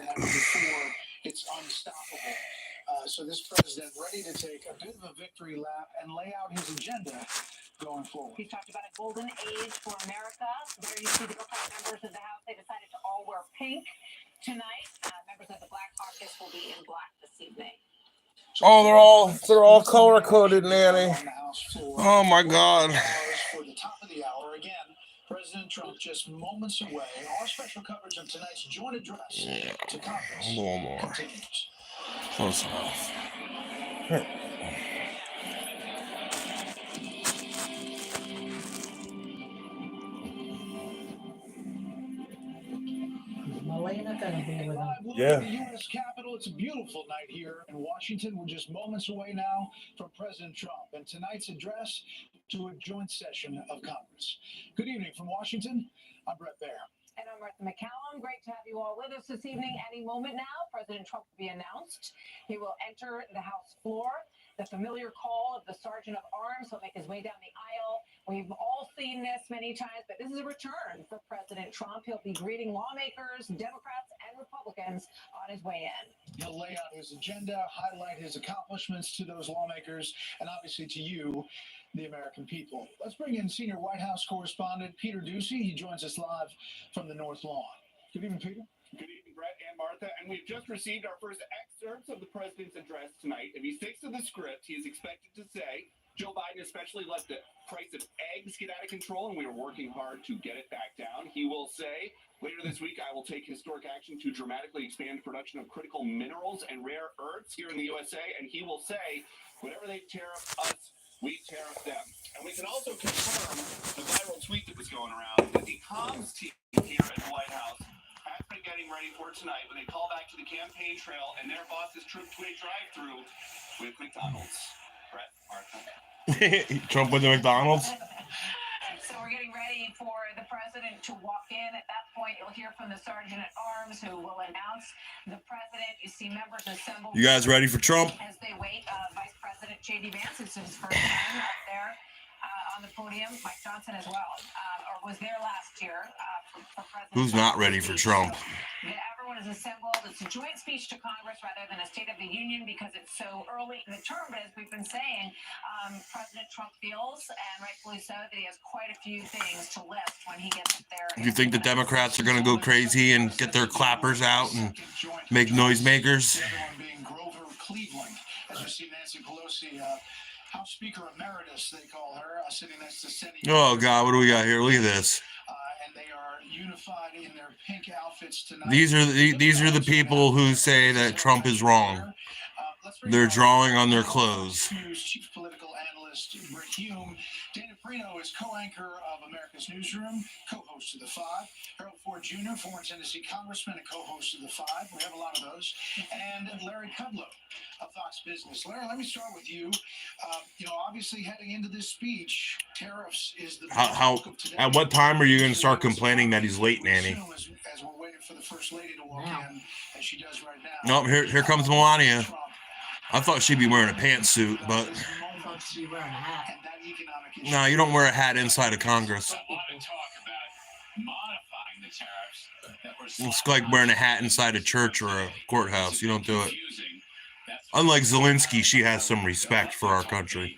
had before. It's unstoppable. So this president ready to take a bit of a victory lap and lay out his agenda going forward. He talked about a golden age for America. There you see the Democratic members of the House. They decided to all wear pink tonight. Members of the Black Caucus will be in black this evening. Oh, they're all color coded, Nanny. Oh my God. For the top of the hour again, President Trump just moments away. Our special coverage of tonight's joint address to Congress continues. Close enough. Melania gonna be with him. Yeah. The U.S. Capitol. It's a beautiful night here in Washington. We're just moments away now from President Trump and tonight's address to a joint session of Congress. Good evening from Washington. I'm Brett Baer. And I'm Martha McCallum. Great to have you all with us this evening. Any moment now, President Trump will be announced. He will enter the House floor. The familiar call of the Sergeant of Arms will make his way down the aisle. We've all seen this many times, but this is a return for President Trump. He'll be greeting lawmakers, Democrats, and Republicans on his way in. He'll lay out his agenda, highlight his accomplishments to those lawmakers, and obviously to you, the American people. Let's bring in senior White House correspondent Peter Ducey. He joins us live from the North Lawn. Good evening, Peter. Good evening, Brett and Martha. And we've just received our first excerpts of the president's address tonight. If he sticks to the script, he is expected to say, Joe Biden especially let the price of eggs get out of control, and we are working hard to get it back down. He will say, later this week, I will take historic action to dramatically expand production of critical minerals and rare earths here in the USA. And he will say, whatever they tariff us, we tariff them. And we can also confirm the viral tweet that was going around that the comms team here at the White House has been getting ready for tonight when they call back to the campaign trail and their boss's trip to a drive-through with McDonald's. Brett, Martha. Trump with the McDonald's. So we're getting ready for the president to walk in. At that point, you'll hear from the Sergeant at Arms who will announce the president. You see members assembled. You guys ready for Trump? As they wait, Vice President J.D. Vance, it's his first time up there on the podium. Mike Johnson as well, or was there last year for President. Who's not ready for Trump? So, everyone is assembled. It's a joint speech to Congress rather than a State of the Union because it's so early in the term. But as we've been saying, President Trump feels, and rightfully so, that he has quite a few things to lift when he gets up there. Do you think the Democrats are going to go crazy and get their clappers out and make noisemakers? Being Grover Cleveland, as you see Nancy Pelosi, House Speaker Emeritus, they call her, sitting next to Senate. Oh God, what do we got here? Look at this. And they are unified in their pink outfits tonight. These are the people who say that Trump is wrong. They're drawing on their clothes. Chief political analyst Britt Hume. Dana Perino is co-anchor of America's Newsroom, co-host of The Five. Harold Ford Jr., former Tennessee congressman and co-host of The Five. We have a lot of those. And Larry Kudlow of Fox Business. Larry, let me start with you. Obviously heading into this speech, tariffs is the at what time are you going to start complaining that he's late, Nanny? As we're waiting for the First Lady to walk in, as she does right now. Nope, here comes Melania. I thought she'd be wearing a pantsuit, but no, you don't wear a hat inside of Congress. It's like wearing a hat inside a church or a courthouse. You don't do it. Unlike Zelensky, she has some respect for our country.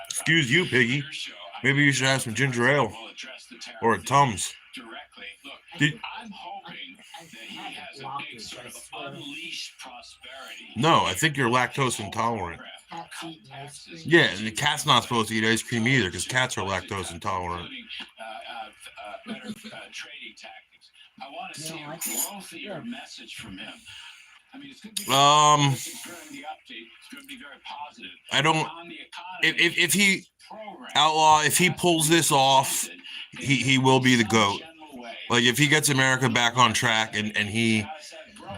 Excuse you, Piggy. Maybe you should have some ginger ale or a Tums. I'm hoping that he has a big sort of unleashed prosperity. No, I think you're lactose intolerant. Yeah, and the cat's not supposed to eat ice cream either because cats are lactose intolerant. Better trading tactics. I want to see a growth of your message from him. I mean, it's going to be the update. It's going to be very positive. I don't. If he outlaw, if he pulls this off, he will be the GOAT. Like if he gets America back on track and he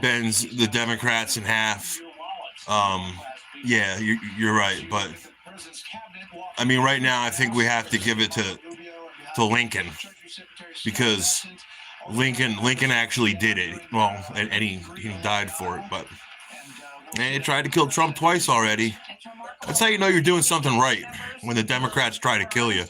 bends the Democrats in half, yeah, you're right. But I mean, right now, I think we have to give it to Lincoln because Lincoln actually did it. Well, and he died for it, but he tried to kill Trump twice already. That's how you know you're doing something right when the Democrats try to kill you.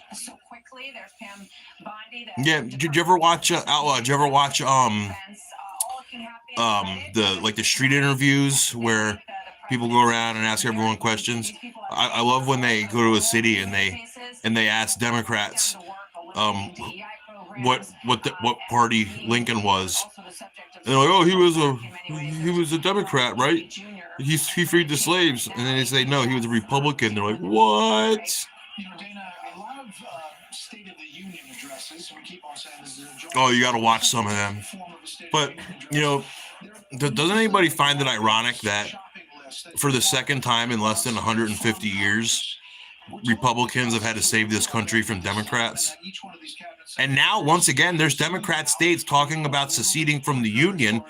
the street interviews where people go around and ask everyone questions. I love when they go to a city and they ask Democrats what party Lincoln was. And they're like, oh, he was a Democrat, right? He freed the slaves. And then they say, no, he was a Republican. They're like, what? Dana, a lot of State of the Union addresses. We keep on saying this is a joint. Oh, you got to watch some of them. But, doesn't anybody find it ironic that for the second time in less than 150 years, Republicans have had to save this country from Democrats? And now, once again, there's Democrat states talking about seceding from the Union.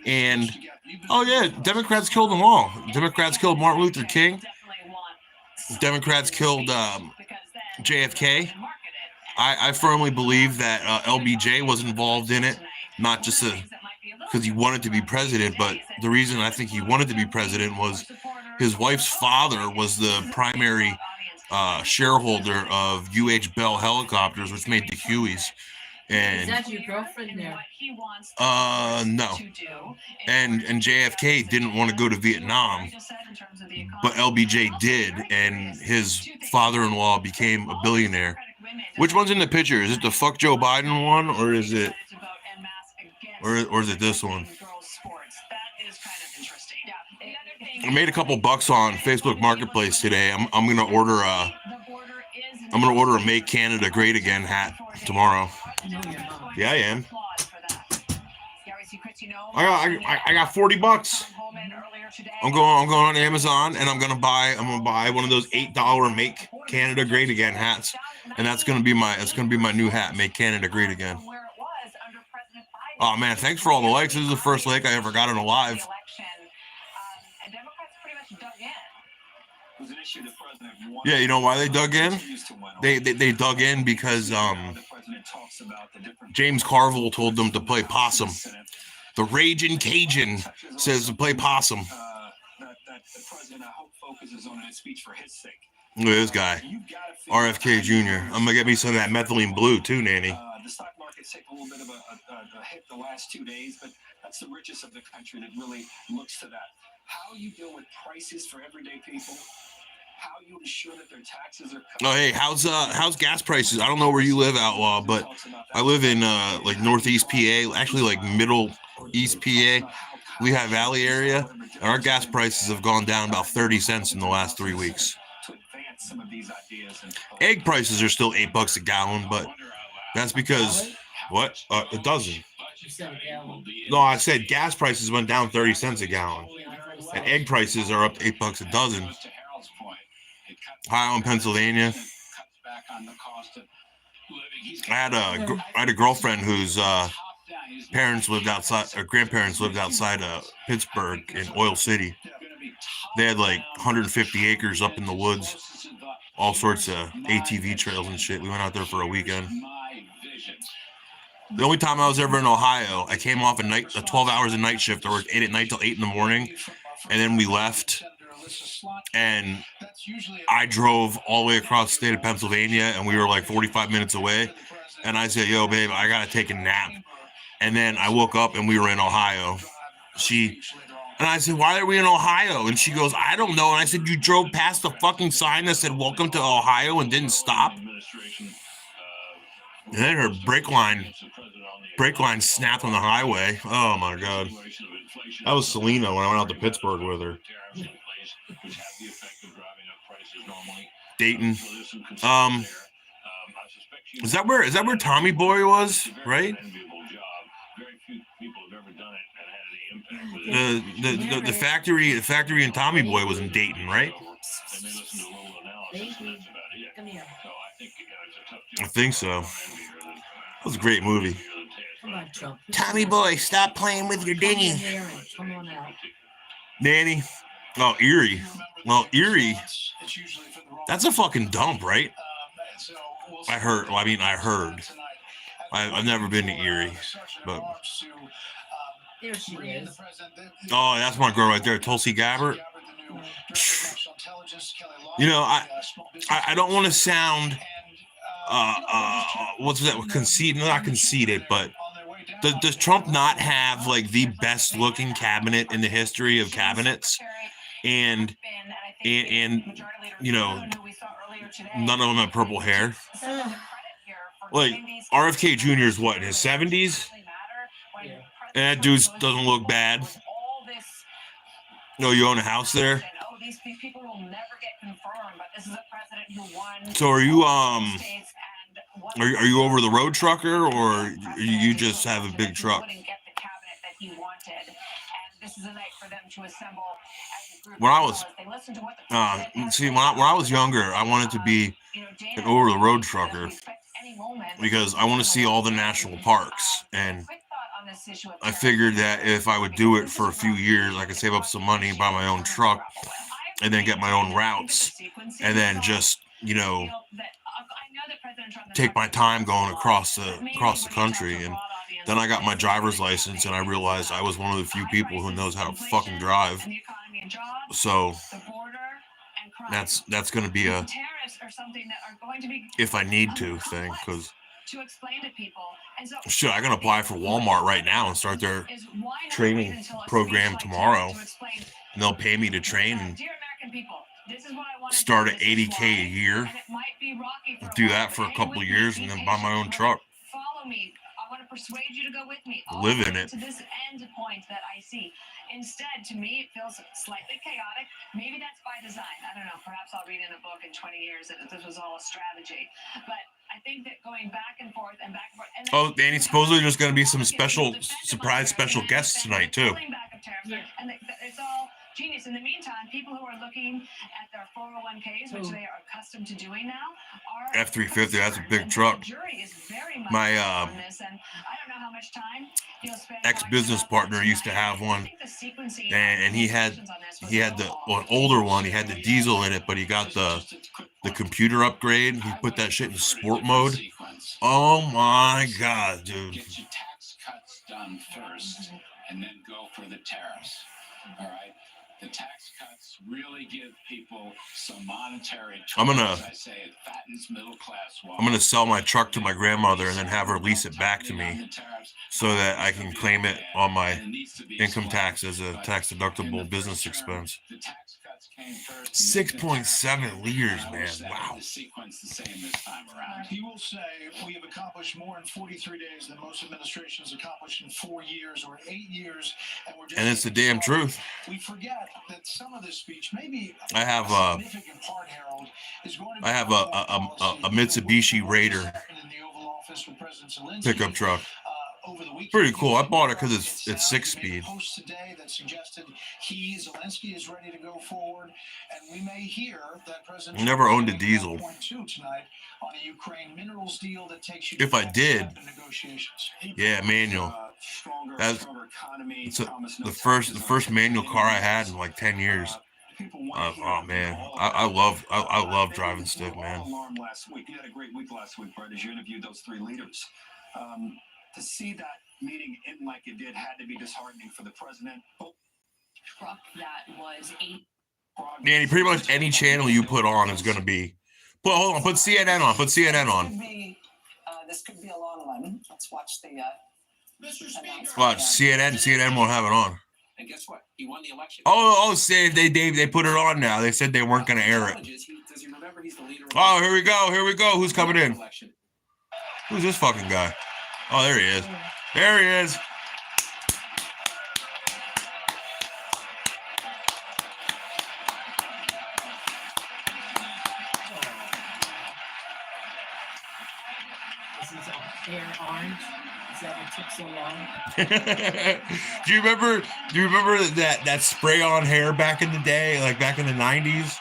And, oh, yeah, Democrats killed them all. Democrats killed Martin Luther King. Democrats killed JFK. I firmly believe that LBJ was involved in it, not just because he wanted to be president, but the reason I think he wanted to be president was his wife's father was the primary shareholder of UH Bell helicopters, which made the Hueys. And Is that your girlfriend there? no. And JFK didn't want to go to Vietnam, but LBJ did, and his father-in-law became a billionaire. Which one's in the picture? Is it the fuck Joe Biden one, or is it this one? I made a couple bucks on Facebook Marketplace today. I'm gonna order a Make Canada Great Again hat tomorrow. Yeah, I am. I got $40. I'm going on Amazon and I'm gonna buy one of those $8 Make Canada Great Again hats, and that's gonna be my new hat, Make Canada Great Again. Oh man, thanks for all the likes. This is the first like I ever got on a live. Yeah, you know why they dug in? They dug in because James Carville told them to play possum. The Raging Cajun says to play possum. Look at this guy, RFK Jr. I'm gonna get me some of that methylene blue too, Nanny. The stock market's taken a little bit of a hit the last 2 days, but that's the richest of the country that really looks to that. How you deal with prices for everyday people, how you ensure that their taxes are covered. Oh, hey, how's gas prices? I don't know where you live, Outlaw, but I live in like Northeast PA, actually like Middle East PA, Lehigh Valley area, and our gas prices have gone down about 30 cents in the last 3 weeks. Egg prices are still $8 a gallon, but that's because what? A dozen. No, I said gas prices went down 30 cents a gallon, and egg prices are up to $8 a dozen. Ohio and Pennsylvania. I had a girlfriend whose parents lived outside, or grandparents lived outside of Pittsburgh in Oil City. They had like 150 acres up in the woods, all sorts of ATV trails and shit. We went out there for a weekend. The only time I was ever in Ohio, I came off a 12 hours a night shift. I worked 8 at night till 8 in the morning, and then we left. And I drove all the way across the state of Pennsylvania, and we were like 45 minutes away. And I said, yo, babe, I got to take a nap. And then I woke up and we were in Ohio. And I said, why are we in Ohio? And she goes, I don't know. And I said, you drove past the fucking sign that said, welcome to Ohio, and didn't stop? And then her brake line snapped on the highway. Oh, my God. That was Selena when I went out to Pittsburgh with her. Dayton. Is that where Tommy Boy was, right? The factory in Tommy Boy was in Dayton, right? I think so. That was a great movie. Come on, Trump. Tommy Boy, stop playing with your dinghy. Come on out. Nanny. Oh, Erie. Well, Erie, that's a fucking dump, right? I heard. I've never been to Erie, but. There she is. Oh, that's my girl right there, Tulsi Gabbard. You know, I don't want to sound, what's that? Conceited, not conceited, but Does Trump not have like the best looking cabinet in the history of cabinets? And you know, none of them have purple hair. Like RFK Jr. is what, in his 70s? Yeah. And that dude doesn't look bad. No, you own a house there. These people will never get confirmed, but this is a president who won. So are you over the road trucker, or you just have a big truck? When I was when I was younger, I wanted to be an over the road trucker because I want to see all the national parks, and I figured that if I would do it for a few years, I could save up some money, buy my own truck, and then get my own routes, and then just, you know, take my time going across the country. And then I got my driver's license, and I realized I was one of the few people who knows how to fucking drive. So that's going to be a if I need to thing, because shit, I can apply for Walmart right now and start their training program tomorrow, and they'll pay me to train and start at $80K a year, do that for a couple of years, and then buy my own truck. Follow me. I want to persuade you to go with me. Live in it. To this end point that I see. Instead, to me, it feels slightly chaotic. Maybe that's by design. I don't know. Perhaps I'll read in a book in 20 years that this was all a strategy. But I think that going back and forth and back and forth. And oh, Danny, supposedly there's going to be some surprise special guests tonight too. And it's all genius. In the meantime, people who are looking at their 401ks, which they are accustomed to doing now, are F-350. That's a big truck. My ex-business partner used to have one, and he had the older one. He had the diesel in it, but he got the computer upgrade. He put that shit in sport mode. Oh my god, dude! Get your tax cuts done first, and then go for the tariffs. All right. The tax cuts really give people some monetary choice. I'm gonna sell my truck to my grandmother and then have her lease it back to me, so that I can claim it on my income tax as a tax deductible business expense. 6.7 liters, man. Wow. He will say we have accomplished more in 43 days than most administrations accomplished in 4 years or 8 years, and it's the damn truth. We forget that some of this speech, maybe I have a Mitsubishi Raider pickup truck. Pretty cool. I bought it because it's 6-speed. Today that suggested Zelensky is ready to go forward, and we may hear that President never owned a diesel. Tonight on a Ukraine minerals deal that takes you if I did, yeah, manual. That's the first manual car I had in like 10 years. Oh man, I love driving stick, man. Last week, you had a great week last week, Brett, as you interviewed those 3 leaders. To see that meeting end like it did had to be disheartening for the president. Truck that was 8. Danny, pretty much any channel you put on is going to be. Hold on, put CNN on. Put CNN on. This could be a long one. Let's watch the. Watch CNN. CNN won't have it on. And guess what? He won the election. Say they put it on now. They said they weren't going to air it. Does he remember he's the leader? Oh, here we go. Here we go. Who's coming in? Who's this fucking guy? Oh, there he is. There he is. This is hair orange. Is that what took so long? Do you remember that spray on hair back in the day, like back in the 90s?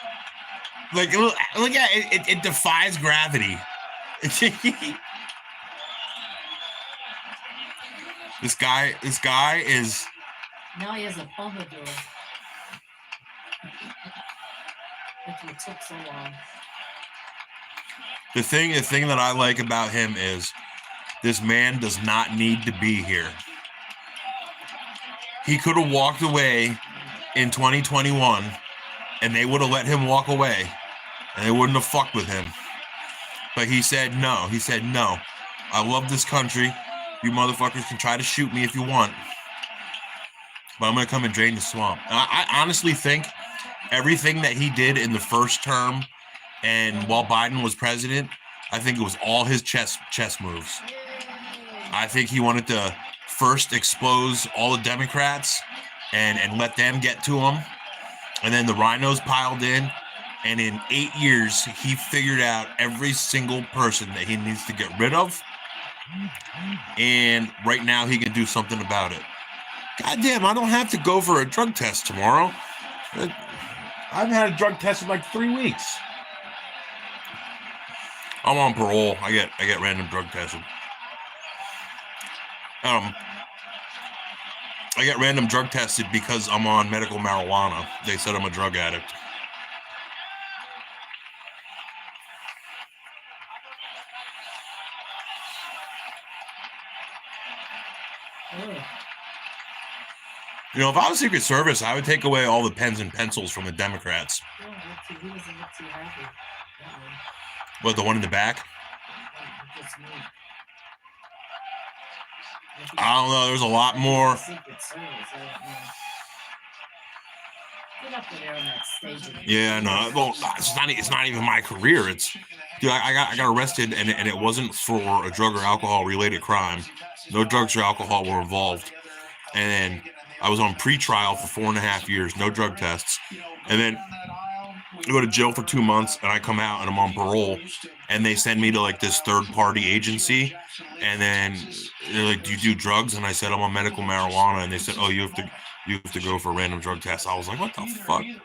Like look at it, it defies gravity. This guy is. Now he has a pompadour. It took so long. The thing that I like about him is this man does not need to be here. He could have walked away in 2021 and they would have let him walk away and they wouldn't have fucked with him. But he said no. He said, no, I love this country. You motherfuckers can try to shoot me if you want, but I'm going to come and drain the swamp. I honestly think everything that he did in the first term and while Biden was president, I think it was all his chess moves. I think he wanted to first expose all the Democrats and let them get to him. And then the rhinos piled in. And in 8 years, he figured out every single person that he needs to get rid of. And right now, he can do something about it. Goddamn, I don't have to go for a drug test tomorrow. I haven't had a drug test in like 3 weeks. I'm on parole. I get random drug tested. I get random drug tested because I'm on medical marijuana. They said I'm a drug addict. You know, if I was Secret Service, I would take away all the pens and pencils from the Democrats. He doesn't look too happy. What, the one in the back? Just me. I don't know. There's a lot more. Secret Service, I don't know. Get up there on that stage. Yeah, no. Well, it's not even my career. It's, dude, I got arrested, and it wasn't for a drug or alcohol related crime. No drugs or alcohol were involved. And then I was on pre-trial for 4.5 years, no drug tests. And then I go to jail for 2 months, and I come out, and I'm on parole. And they send me to like this third-party agency. And then they're like, "Do you do drugs?" And I said, "I'm on medical marijuana." And they said, "Oh, you have to go for a random drug test." I was like, "What the fuck?" Yeah, and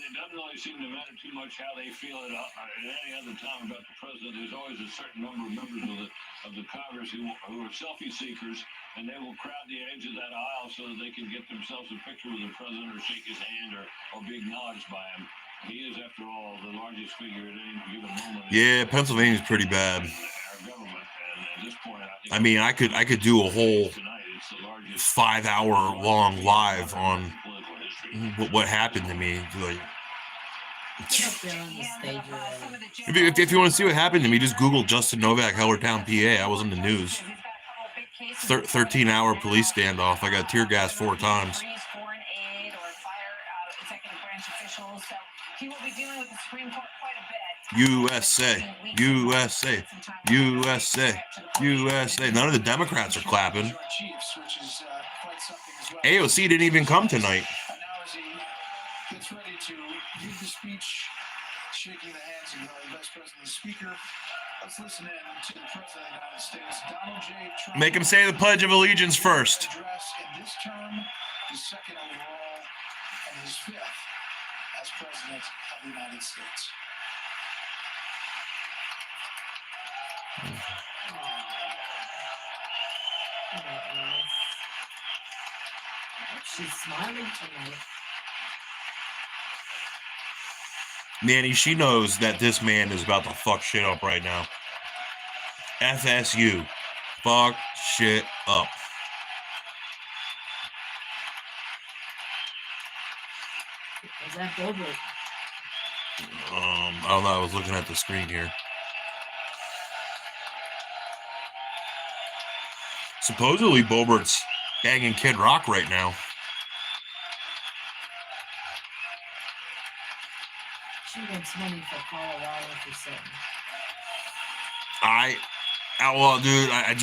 it doesn't really seem to matter too much how they feel at any other time about the president. There's always a certain number of members of the Congress who are selfie seekers, and they will crowd the edge of that aisle so that they can get themselves a picture with the president or shake his hand or be acknowledged by him. He is, after all, the largest figure at any given moment. Yeah, Pennsylvania's pretty bad. Our government, and at this point, I mean, I could do a whole 5-hour long live on what happened to me. Like, Get up there on the stage if you want to see what happened to me, just Google Justin Novak, Hellertown, PA. I was in the news. 13-hour police standoff. I got tear gas 4 times. USA, USA, USA, USA. None of the Democrats are clapping. AOC didn't even come tonight. And now as he gets ready to give the speech, shaking the hands of the Vice President and Speaker, let's listen in to the President of the United States, Donald J. Trump. Make him say the Pledge of Allegiance first. Address in this term, his second overall, and his 5th as President of the United States. She's smiling tonight. Manny, she knows that this man is about to fuck shit up right now. FSU. Fuck shit up. Is that Bobo? I don't know. I was looking at the screen here. Supposedly, Bobert's banging Kid Rock right now. She wants money for Colorado for something. Well, dude, I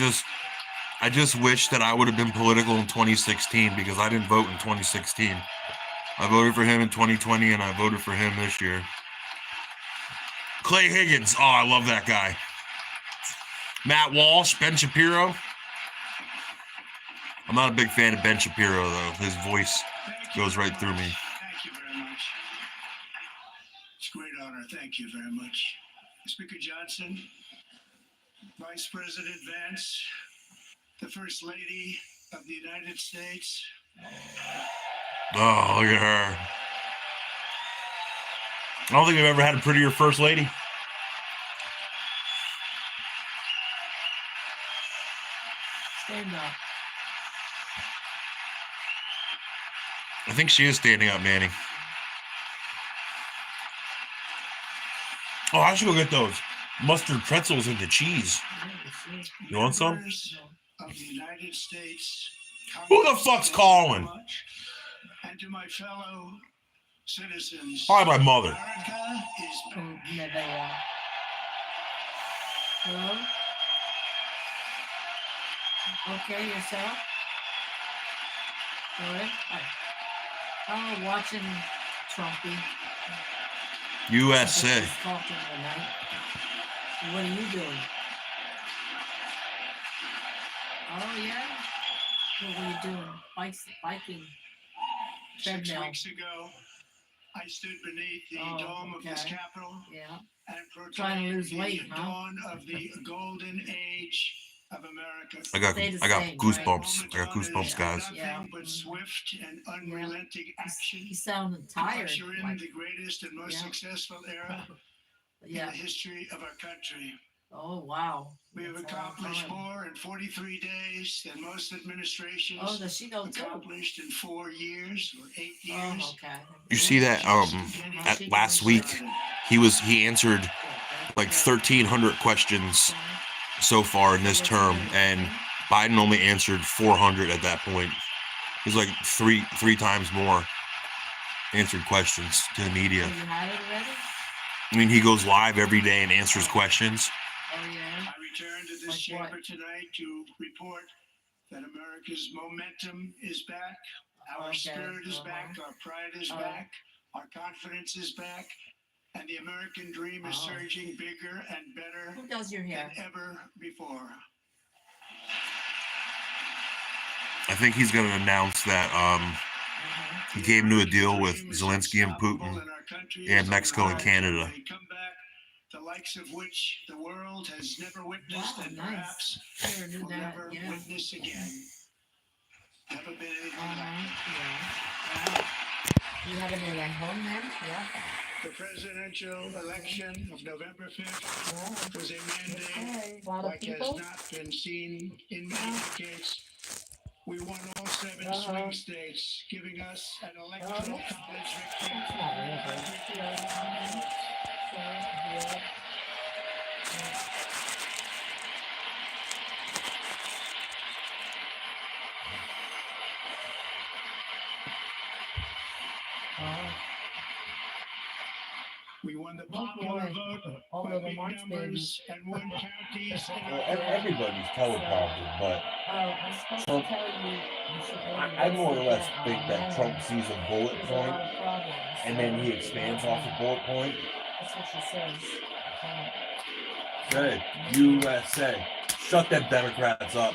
just wish that I would have been political in 2016 because I didn't vote in 2016. I voted for him in 2020, and I voted for him this year. Clay Higgins. Oh, I love that guy. Matt Walsh, Ben Shapiro. I'm not a big fan of Ben Shapiro, though. His voice goes right through me. Thank you very much. It's a great honor. Thank you very much. Speaker Johnson, Vice President Vance, the First Lady of the United States. Oh, look at her. I don't think I've ever had a prettier First Lady. Stand up. I think she is standing up, Manny. Oh, I should go get those mustard pretzels and the cheese. Yes. You want some? Members of the United States Who the Congress, fuck's thank you calling? very much. And to my fellow citizens, Probably my mother. America is back. Hello? Okay, yourself? Good. Oh, watching Trumpy. USA. He's talking tonight. What are you doing? Oh, yeah? What were you doing? Biking. 6 Treadmill. weeks ago, I stood beneath the Oh, dome of this okay. Capitol Yeah. and Trying to proclaimed lose the weight, huh? dawn of the golden age of America. I got Stay the I got same, goosebumps. I got Moment goosebumps, is guys. Nothing Yeah. but swift and unrelenting action. You sound to tired. usher in Like, the greatest and most Yeah. successful era in yeah. the history of our country. Oh, wow. We have That's a long accomplished time. more in 43 days than most administrations Oh, does she know too? accomplished in 4 years or 8 Oh, years. okay. You see that last week he answered like 1,300 questions so far in this term, and Biden only answered 400 at that point. He's like three times more answered questions to the media. Oh, you had it already? I mean, he goes live every day and answers questions. Oh, yeah. I return to this Like chamber what? tonight to report that America's momentum is back, our Okay, spirit is uh-huh. back, our pride is Oh. back, our confidence is back, and the American dream is Oh. surging bigger and better Who does your hair? than ever before. I think he's going to announce that he came to a deal with Zelensky and Putin and Mexico and Canada. A comeback, the likes of which the world has never witnessed Wow, and nice. perhaps Never knew will that. never Yeah. witness again. Never been anything like Yeah. Wow. You having it at home then? Yeah. the presidential election of November 5th Yeah. was a mandate A lot of like has people. not been seen in many decades. We won all 7 swing states, giving us an electoral college victory. It's not real good. Yeah. So, yeah. We won the popular vote All by of the big March numbers and won counties in Well, our everybody's teleprompted, but I'm supposed Trump- to tell you. I more or less think that Trump sees a bullet point and then he expands off the bullet point. That's what she says. Say, USA, shut them Democrats up.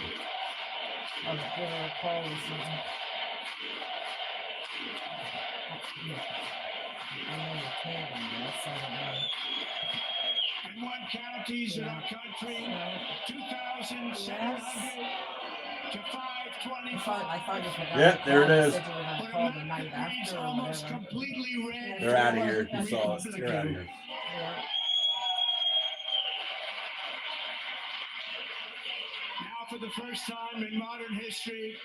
I'll give her a call or something. I know you can, I guess. I don't know. and won counties in our country, 2,700 to 525. I thought you forgot. Yeah, there it is. You said you were gonna But call a the map night that reads after or almost whatever. completely red. They're out of here. You saw it. They're out of here. Yeah. Now, for the first time in modern history,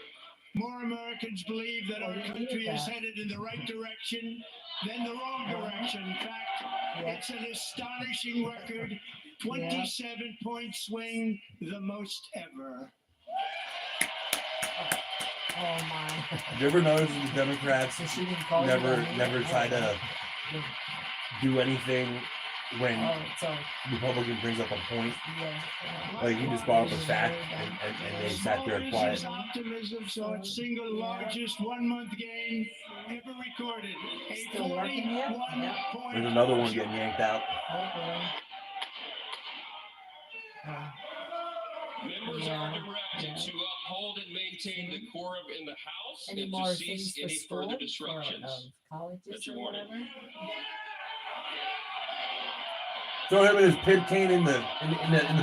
more Americans believe that our country is headed in the right direction than the wrong direction. In fact, it's an astonishing record, 27-point swing, the most ever. Oh my. Did you ever notice that the Democrats So she didn't call you never that name? try to do anything when Oh, so Republican brings up a point? yeah. Like he just brought up a fact and they sat there quiet. Small optimism saw its single largest one-month gain ever recorded. A Still working here? 41-point. There's another one getting yanked out. Oh boy. Members Yeah, are directed yeah. to uphold and maintain the quorum in the House Any and more to things cease for any school further or disruptions. colleges That's your or warning. whatever? Throw him and his pin cane in the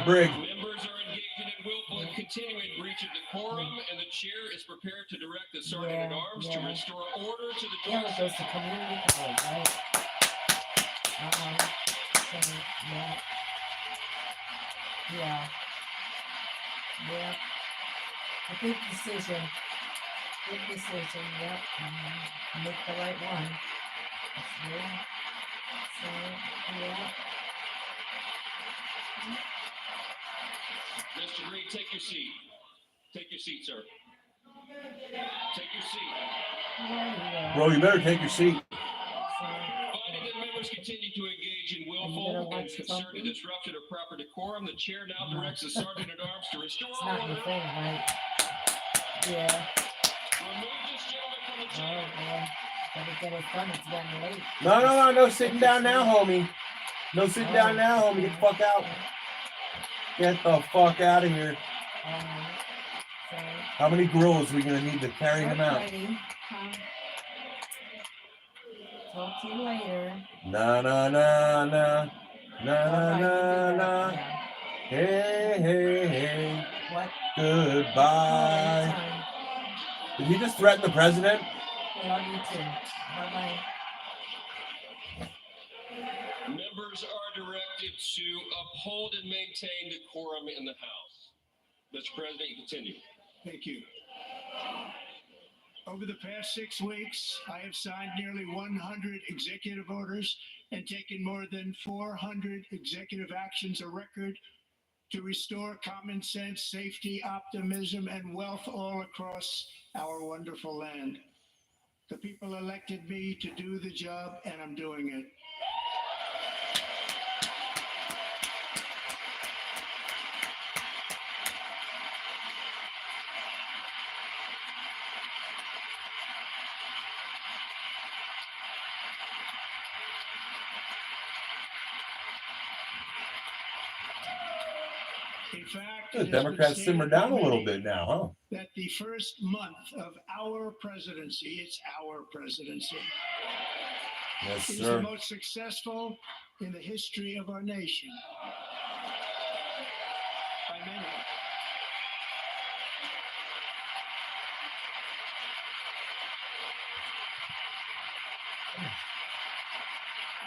brig. Members are engaging in willful and continuing breach of decorum, and the chair is prepared to direct the sergeant at arms to restore order to the Yeah, joint it goes to community college, right? So, yeah. Yeah. Yeah. A big decision. Big decision, yep. Make the right one. Yeah. So, yeah. Mr. Green, take your seat. Take your seat, sir. Take your seat. Bro, you better take your seat. Finding that members continue to engage in willful and concerted disruption of proper decorum, the chair now directs the sergeant at arms to restore order. Right? Yeah. Remove this gentleman from the chair. Man. Better get it done. It's getting late. No sitting down now, homie. No sitting down now, homie. Get the fuck out. Get the fuck out of here. How many gorillas are we gonna need to carry him out? Talk to you later. Na. Hey. What? Goodbye. Did he just threaten the president? Yeah, you too. Bye-bye. Members are directed to uphold and maintain decorum in the House. Mr. President, you continue. Thank you. Over the past 6 weeks, I have signed nearly 100 executive orders and taken more than 400 executive actions, a record to restore common sense, safety, optimism, and wealth all across our wonderful land. The people elected me to do the job, and I'm doing it. In fact, The Democrats simmer down a little bit now, huh? That the first month of our presidency, it's our presidency, Yes, is the sir. most successful in the history of our nation. By many.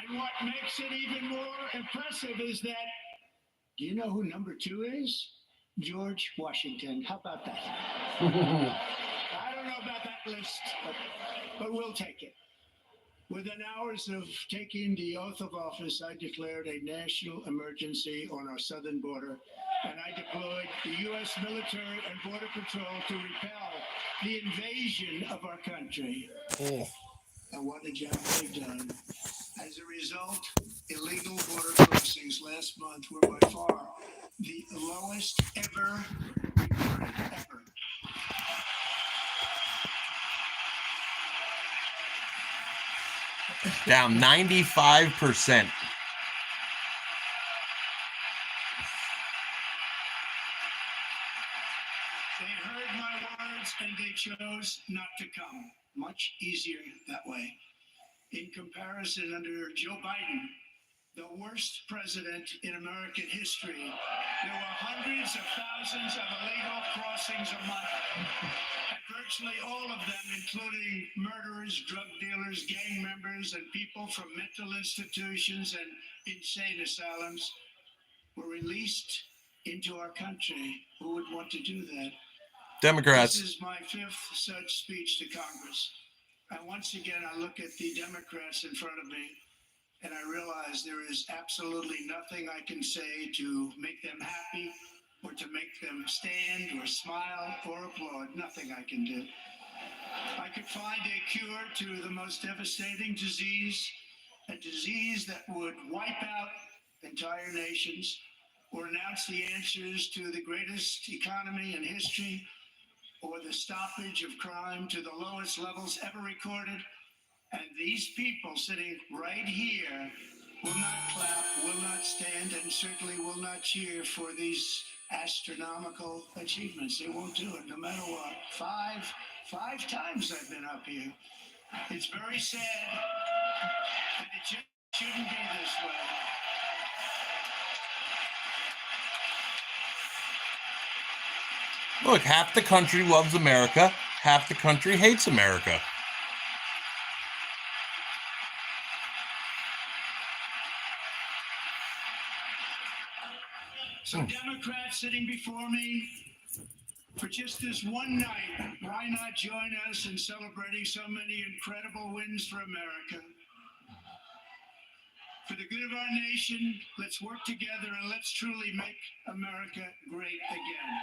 And what makes it even more impressive is that, do you know who number 2 is? George Washington. How about that? I don't know about that list, but we'll take it. Within hours of taking the oath of office, I declared a national emergency on our southern border, and I deployed the U.S. military and border patrol to repel the invasion of our country. And what a job they've done. As a result, illegal border crossings last month were by far the lowest ever reported, ever. Down 95%. They heard my words and they chose not to come. Much easier that way. In comparison, under Joe Biden, the worst president in American history, there were hundreds of thousands of illegal crossings a month. And virtually all of them, including murderers, drug dealers, gang members, and people from mental institutions and insane asylums, were released into our country. Who would want to do that? Democrats. This is my 5th such speech to Congress. And once again, I look at the Democrats in front of me, and I realize there is absolutely nothing I can say to make them happy or to make them stand or smile or applaud. Nothing I can do. I could find a cure to the most devastating disease, a disease that would wipe out entire nations, or announce the answers to the greatest economy in history, or the stoppage of crime to the lowest levels ever recorded. And these people sitting right here will not clap, will not stand, and certainly will not cheer for these astronomical achievements. They won't do it, no matter what. Five times I've been up here. It's very sad, and it just shouldn't be this way. Look, half the country loves America, half the country hates America. So Democrats sitting before me, for just this one night, why not join us in celebrating so many incredible wins for America? For the good of our nation, let's work together and let's truly make America great again.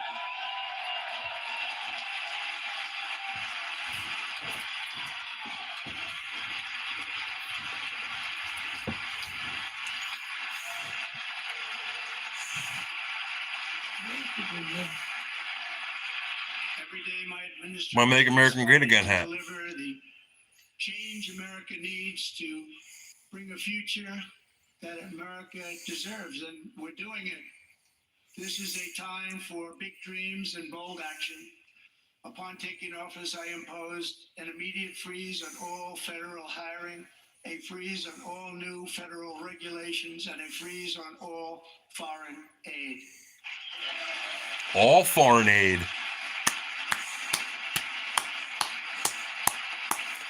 Every day my administration Want to make America great again, hat. deliver the change America needs to bring a future that America deserves, and we're doing it. This is a time for big dreams and bold action. Upon taking office, I imposed an immediate freeze on all federal hiring, a freeze on all new federal regulations, and a freeze on all foreign aid. All foreign aid.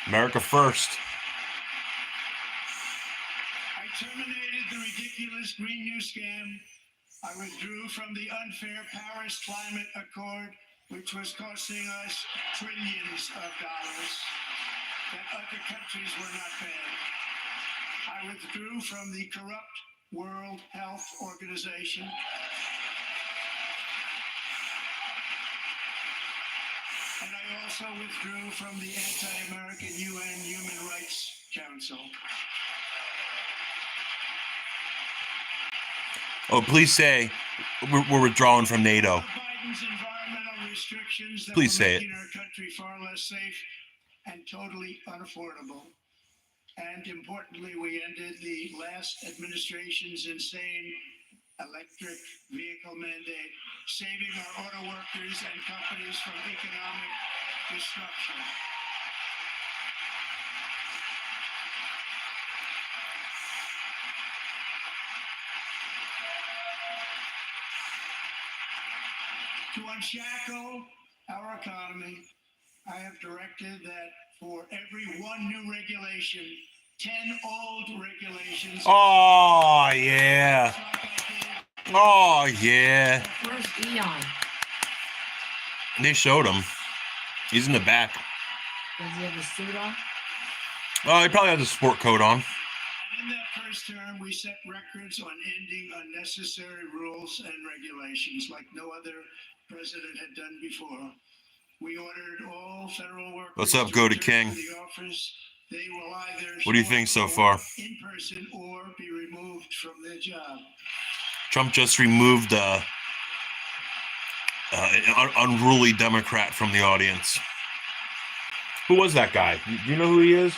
America first. I terminated the ridiculous Green New Scam. I withdrew from the unfair Paris Climate Accord, which was costing us trillions of dollars that other countries were not paying. I withdrew from the corrupt World Health Organization. And I also withdrew from the anti-American UN Human Rights Council. Oh, please say we're withdrawing from NATO. Biden's environmental restrictions that Please were say it. making our country far less safe and totally unaffordable. And importantly, we ended the last administration's insane electric vehicle mandate, saving our auto workers and companies from economic destruction. To unshackle our economy, I have directed that for every one new regulation, 10 old regulations. Oh, yeah. Oh, yeah. Where's Eon? They showed him. He's in the back. Does he have a suit on? Oh, he probably has a sport coat on. In that first term, we set records on ending unnecessary rules and regulations like no other president had done before. We ordered all federal workers. What's up, Go to return King? to the office. They will either What do you think so far? in person or be removed from their job. Trump just removed an unruly Democrat from the audience. Who was that guy? Do you know who he is?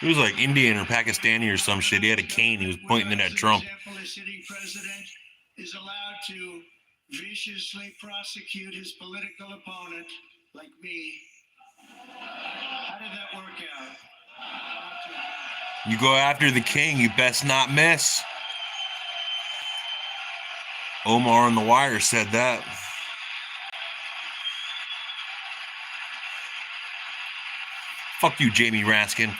He was like Indian or Pakistani or some shit. He had a cane. He was pointing it at Trump. A sitting president is allowed to viciously prosecute his political opponent like me. How did that work out? Not too bad. You go after the king, you best not miss. Omar on The Wire said that. Fuck you, Jamie Raskin.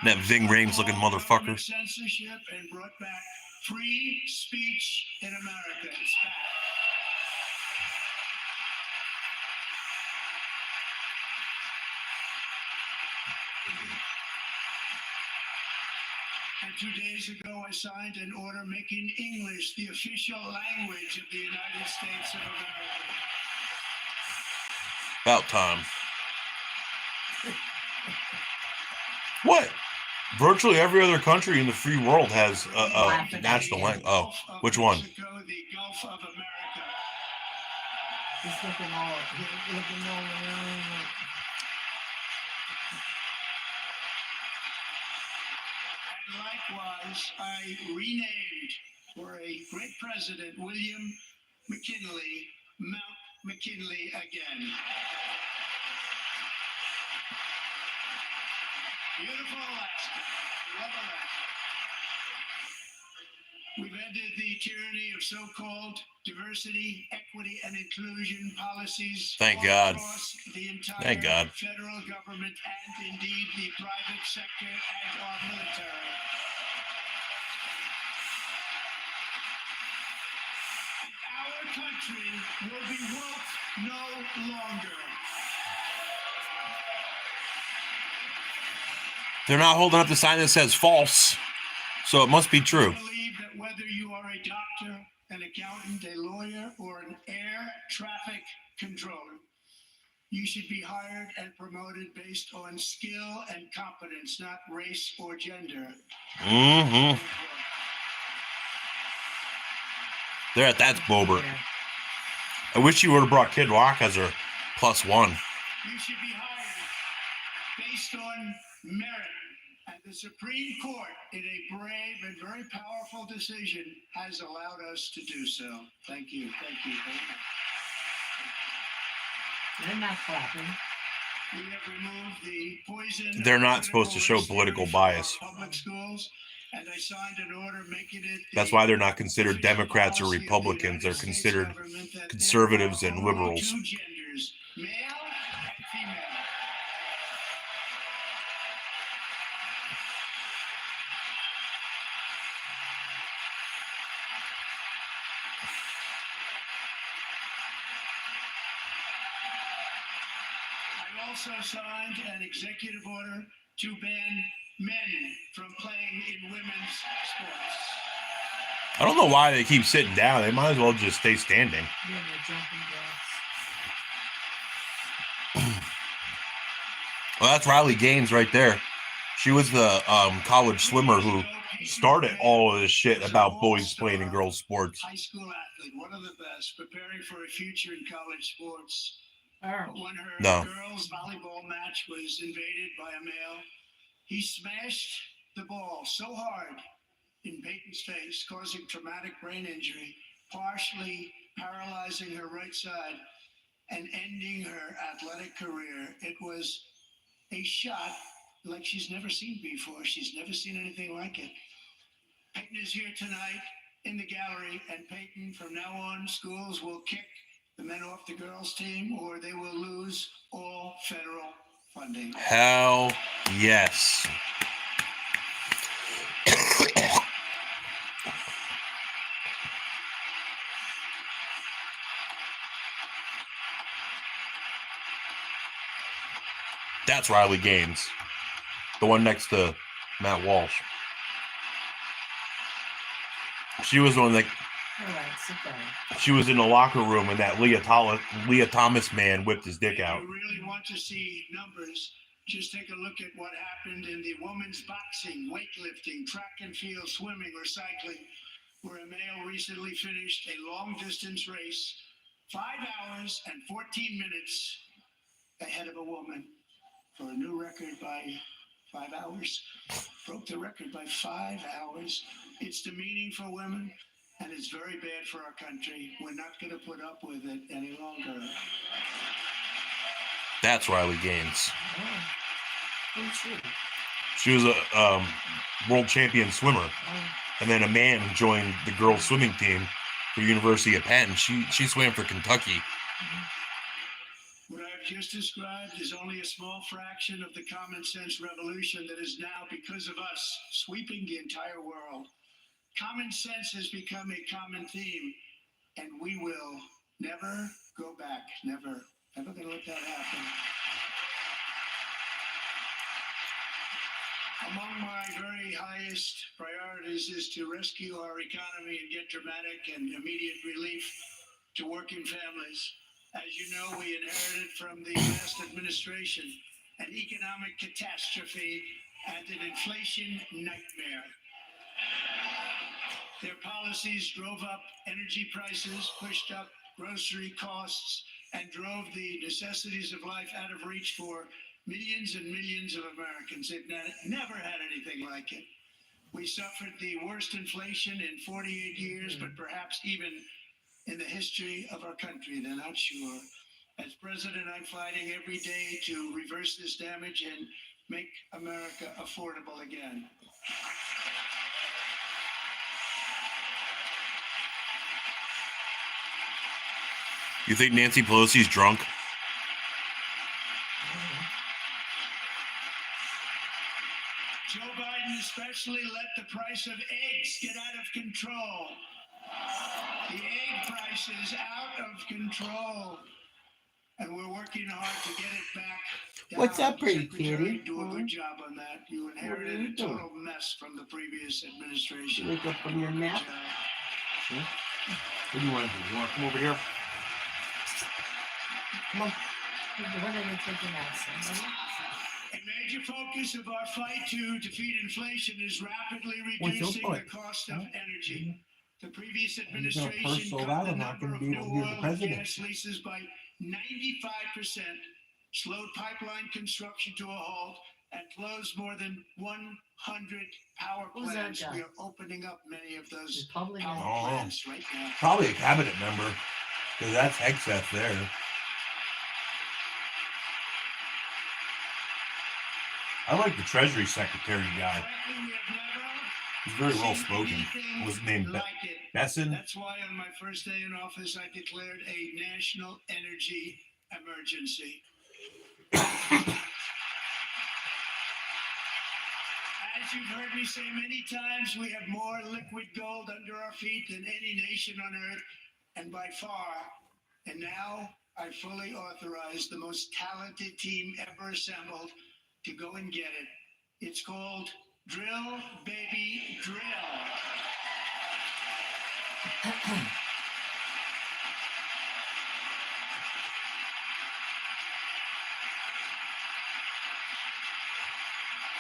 That Ving Rhames looking motherfucker. Censorship and brought back free speech in America. It's back. And 2 days ago, I signed an order making English the official language of the United States of America. About time. What? Virtually every other country in the free world has a national language. Oh, which one? Mexico, the Gulf of America. He's looking all around. And likewise, I renamed for a great president, William McKinley, Mount McKinley again. Beautiful Alaska. Love Alaska. We've ended the tyranny of so-called diversity, equity, and inclusion policies. Thank God. Across the entire Thank God. federal government and indeed the private sector and our military. Our country will be woke no longer. They're not holding up the sign that says false. So it must be true. I believe that whether you are a doctor, an accountant, a lawyer, or an air traffic controller, you should be hired and promoted based on skill and competence, not race or gender. Mm-hmm. That's Boebert. I wish you would have brought Kid Rock as her +1. You should be hired based on merit. And the Supreme Court, in a brave and very powerful decision, has allowed us to do so. Thank you. Thank you. They're not clapping. We have removed the poison. They're not supposed to show race political theory from our bias. Public schools, and I signed an order making it. That's why they're not considered Democrats or Republicans. They're considered conservatives and liberals. Two genders, male and female. I also signed an executive order to ban men from playing in women's sports. I don't know why they keep sitting down. They might as well just stay standing. Yeah, they're jumping jacks. Well, that's Riley Gaines right there. She was the college swimmer who started all of this shit about boys playing in girls' sports. High school athlete, one of the best, preparing for a future in college sports. But when her girls' volleyball match was invaded by a male, he smashed the ball so hard in Peyton's face, causing traumatic brain injury, partially paralyzing her right side and ending her athletic career. It was a shot like she's never seen before. She's never seen anything like it. Peyton is here tonight in the gallery, and Peyton, from now on, schools will kick the men off the girls' team, or they will lose all federal funding. Hell yes. That's Riley Gaines, the one next to Matt Walsh. She was one that. All right, sit down. She was in the locker room, and that Leah Thomas man whipped his dick out. If you really want to see numbers, just take a look at what happened in the women's boxing, weightlifting, track and field, swimming, or cycling, where a male recently finished a long-distance race, 5 hours and 14 minutes ahead of a woman for a new record by 5 hours. Broke the record by 5 hours. It's demeaning for women, and it's very bad for our country. We're not going to put up with it any longer. That's Riley Gaines. Oh, who's she? She was a world champion swimmer. Oh, And then a man joined the girls' swimming team for University of Penn. She swam for Kentucky. What I've just described is only a small fraction of the common sense revolution that is now, because of us, sweeping the entire world. Common sense has become a common theme, and we will never go back. Never. Never going to let that happen. Among my very highest priorities is to rescue our economy and get dramatic and immediate relief to working families. As you know, we inherited from the last administration an economic catastrophe and an inflation nightmare. Their policies drove up energy prices, pushed up grocery costs, and drove the necessities of life out of reach for millions and millions of Americans. They've never had anything like it. We suffered the worst inflation in 48 years, but perhaps even in the history of our country. They're not sure. As president, I'm fighting every day to reverse this damage and make America affordable again. You think Nancy Pelosi's drunk? Joe Biden especially let the price of eggs get out of control. The egg price is out of control. and we're working hard to get it back. What's down. up, pretty Secretary, kitty? do a good job on that. You What are inherited you a doing? total mess from the previous administration. Wake up from your Good nap. job. What do you want to do? You want to come over here? Come on. When are they taking action? A major focus of our fight to defeat inflation is rapidly What's your reducing point? the cost of energy. The previous You're gonna administration curse so cut loud, the I'm not number gonna of be new able to hear the oil and president. gas leases by 95%, slowed pipeline construction to a halt, and closed more than 100 power Who's that plants. guy? We are opening up many of those Republican. power Oh. plants right now. Probably a cabinet member, because that's excess there. I like the Treasury Secretary guy. Frankly, we have never He's very well seen spoken. anything What's his name? like it. Besson? That's why on my first day in office, I declared a national energy emergency. As you've heard me say many times, we have more liquid gold under our feet than any nation on earth, and by far. And now I fully authorize the most talented team ever assembled to go and get it. It's called Drill, Baby, Drill.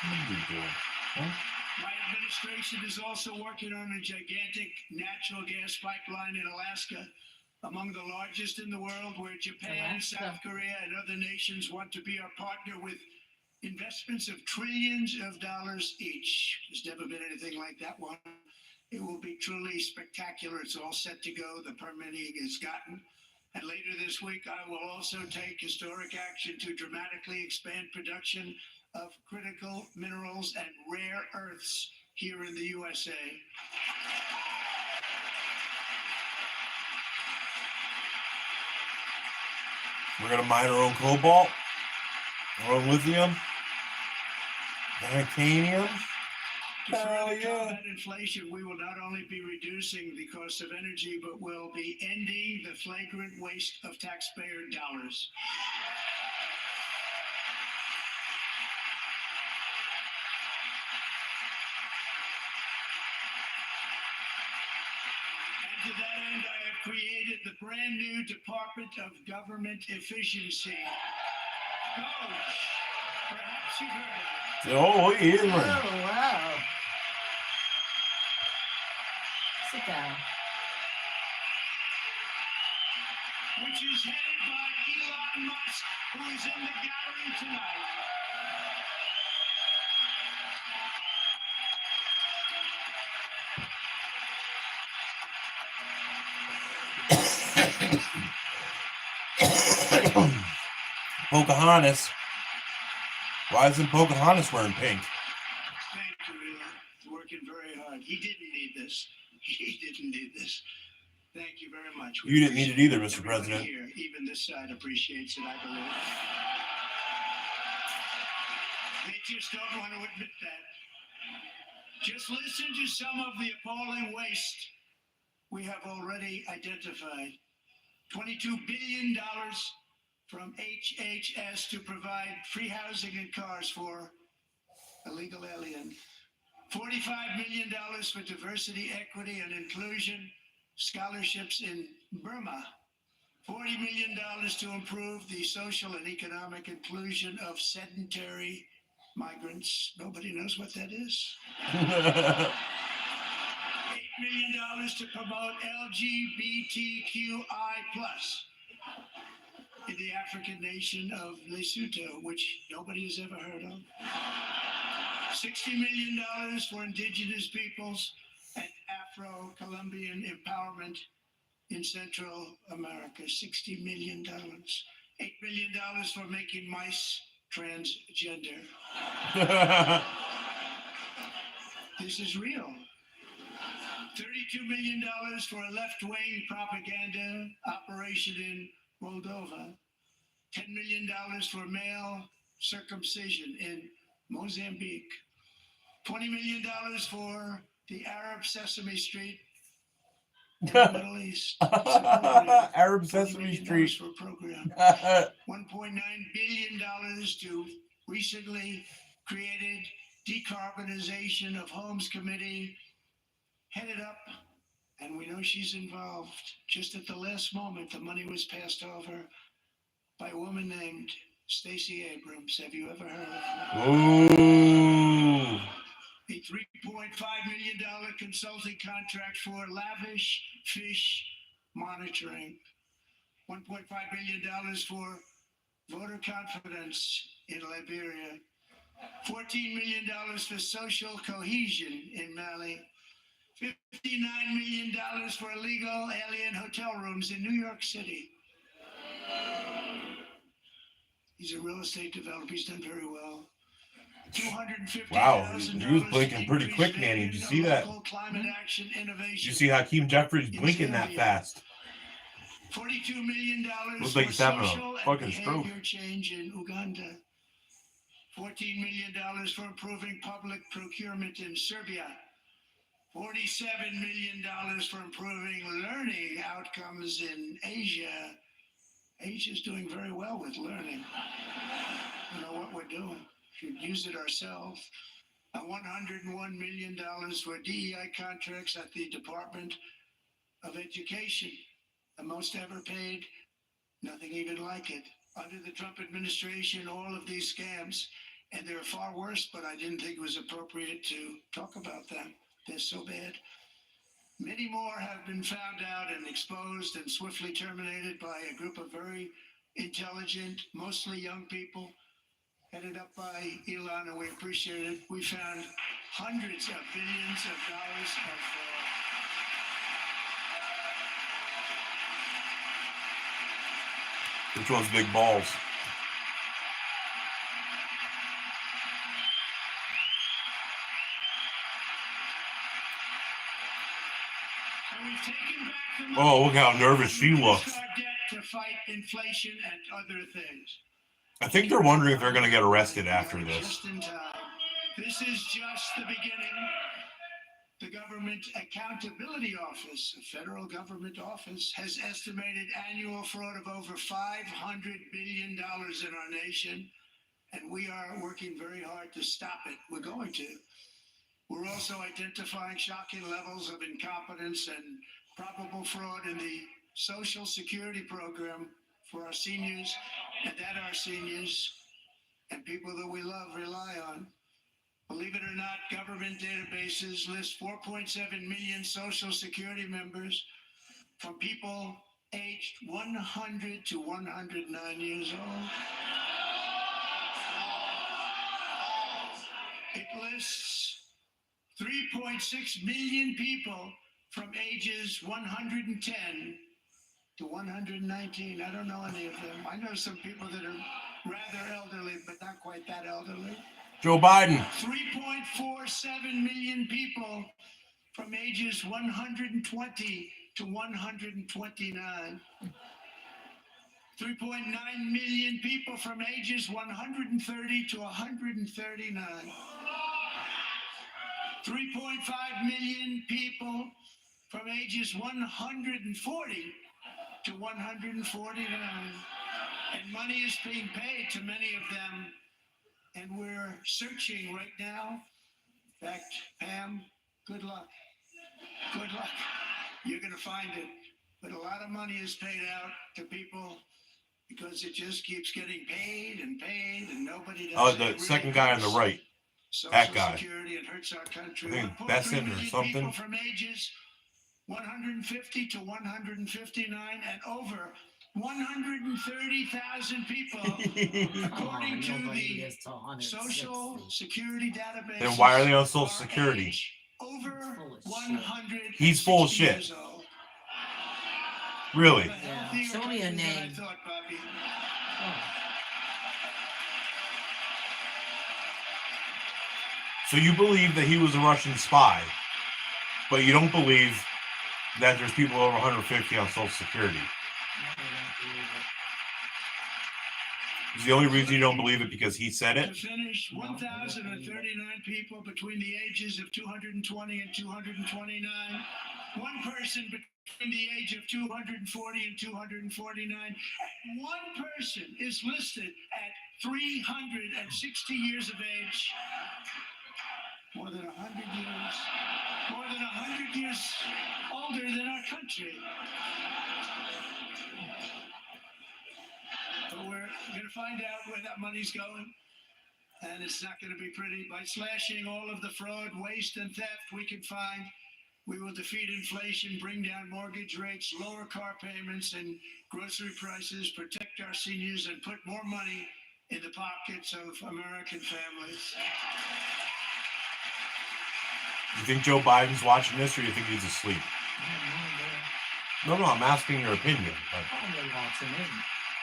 What are you doing? My administration is also working on a gigantic natural gas pipeline in Alaska, among the largest in the world, where Japan, Alaska. South Korea, and other nations want to be our partner with investments of trillions of dollars each. There's never been anything like that one. It will be truly spectacular. It's all set to go. The permitting is gotten. And later this week, I will also take historic action to dramatically expand production of critical minerals and rare earths here in the USA. We're gonna mine our own cobalt, our own lithium, titanium. To Hell further yeah. combat inflation, we will not only be reducing the cost of energy, but will be ending the flagrant waste of taxpayer dollars. And to that end, I have created the brand new Department of Government Efficiency. Doge. Perhaps you've heard of it. Oh, he is Oh, right. wow. Sit down. Which is headed by Elon Musk, who is in the gallery tonight. Pocahontas. Why isn't Pocahontas wearing pink? Thank you, Elon. He's working very hard. He didn't need this. He didn't need this. Thank you very much. We You didn't need it appreciate either, Mr. everybody President. Here, even this side appreciates it, I believe. They just don't want to admit that. Just listen to some of the appalling waste we have already identified. $22 billion from HHS to provide free housing and cars for illegal aliens. $45 million for diversity, equity, and inclusion scholarships in Burma. $40 million to improve the social and economic inclusion of sedentary migrants. Nobody knows what that is. $8 million to promote LGBTQI+ in the African nation of Lesotho, which nobody has ever heard of. $60 million for indigenous peoples and Afro-Colombian empowerment in Central America. $60 million. $8 million for making mice transgender. This is real. $32 million for a left-wing propaganda operation in Moldova. $10 million for male circumcision in Mozambique. $20 million for the Arab Sesame Street in the Middle East. It's a program. Arab $40 Sesame million Street. for a program. $1.9 billion to recently created Decarbonization of Homes Committee, headed up, and we know she's involved. Just at the last moment, the money was passed over by a woman named Stacey Abrams. Have you ever heard of her? Ooh. A $3.5 million consulting contract for lavish fish monitoring. $1.5 billion for voter confidence in Liberia. $14 million for social cohesion in Mali. $59 million for illegal alien hotel rooms in New York City. He's a real estate developer. He's done very well. Wow, he was blinking pretty quick, Manny. Did you see that? Did you see Hakeem Jeffries blinking that fast? $42 million Looks like he's having a fucking stroke. Change in Uganda. $14 million for improving public procurement in Serbia. $47 million for improving learning outcomes in Asia. Asia's doing very well with learning. You know what we're doing. Should use it ourselves. $101 million for DEI contracts at the Department of Education. The most ever paid, nothing even like it. Under the Trump administration, all of these scams, and they're far worse, but I didn't think it was appropriate to talk about them. They're so bad. Many more have been found out and exposed and swiftly terminated by a group of very intelligent, mostly young people, headed up by Elon, and we appreciate it. We found hundreds of billions of dollars of Which one's big balls? and we've taken back the money. Oh, look how nervous she looks. Our debt to fight inflation and other things. I think they're wondering if they're going to get arrested after this. Just in time. This is just the beginning. The Government Accountability Office, a federal government office, has estimated annual fraud of over $500 billion in our nation, and we are working very hard to stop it. We're going to. We're also identifying shocking levels of incompetence and probable fraud in the Social Security program for our seniors, and that our seniors and people that we love rely on. Believe it or not, government databases list 4.7 million Social Security members from people aged 100 to 109 years old. It lists 3.6 million people from ages 110 to 119. I don't know any of them. I know some people that are rather elderly, but not quite that elderly. Joe Biden. 3.47 million people from ages 120 to 129. 3.9 million people from ages 130 to 139. 3.5 million people from ages 140 to 149. And money is being paid to many of them. And we're searching right now. In fact, Pam, good luck. Good luck. You're going to find it. But a lot of money is paid out to people because it just keeps getting paid and nobody does. Oh, the second guy on the right. That guy. Security, it hurts our country. I think Besson or something. People from ages 150 to 159 and over 130,000 people, according to the Social Security database. Then why are they on Social Security? Over 100. He's full of shit. Really? Yeah. Show me a name. So you believe that he was a Russian spy, but you don't believe that there's people over 150 on Social Security. Is the only reason you don't believe it because he said it? To finish, 1,039 people between the ages of 220 and 229 One person between the age of 240 and 249. One person is listed at 360 years of age. More than 100 years. More than 100 years older than our country. But we're going to find out where that money's going. And it's not going to be pretty. By slashing all of the fraud, waste, and theft we can find, we will defeat inflation, bring down mortgage rates, lower car payments and grocery prices, protect our seniors, and put more money in the pockets of American families. You think Joe Biden's watching this, or you think he's asleep? No, I'm asking your opinion. Probably watching it.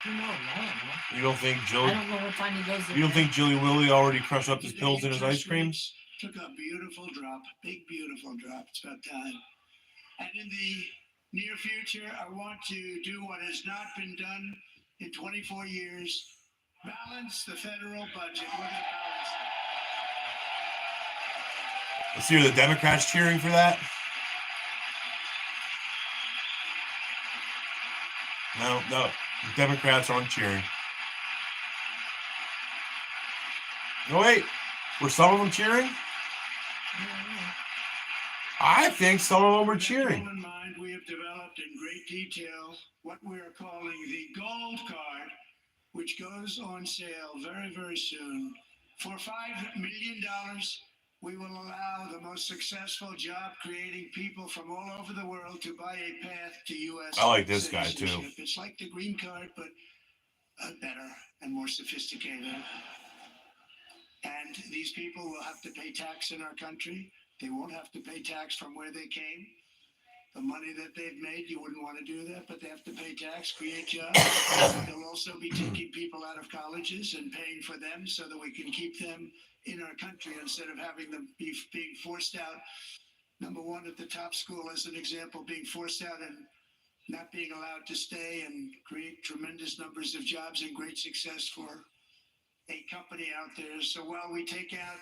Who knows? I don't know. You don't think Jill? I don't know what time he goes to You don't think Jilly Willy already crushed up his pills in his ice cream? Took a beautiful drop, big beautiful drop. It's about time. And in the near future, I want to do what has not been done in 24 years: balance the federal budget. We're going to balance it. Let's hear the Democrats cheering for that. No, the Democrats aren't cheering. No, wait. Were some of them cheering? I think some of them were cheering. In mind, we have developed in great detail what we are calling the Gold Card, which goes on sale very, very soon. For $5 million, we will allow the most successful job-creating people from all over the world to buy a path to U.S. I like this guy, too. citizenship. It's like the green card, but better and more sophisticated. And these people will have to pay tax in our country. They won't have to pay tax from where they came. The money that they've made, you wouldn't want to do that, but they have to pay tax, create jobs. They'll also be taking people out of colleges and paying for them so that we can keep them in our country instead of having them being forced out. Number one, at the top school, as an example, being forced out and not being allowed to stay and create tremendous numbers of jobs and great success for a company out there. So while we take out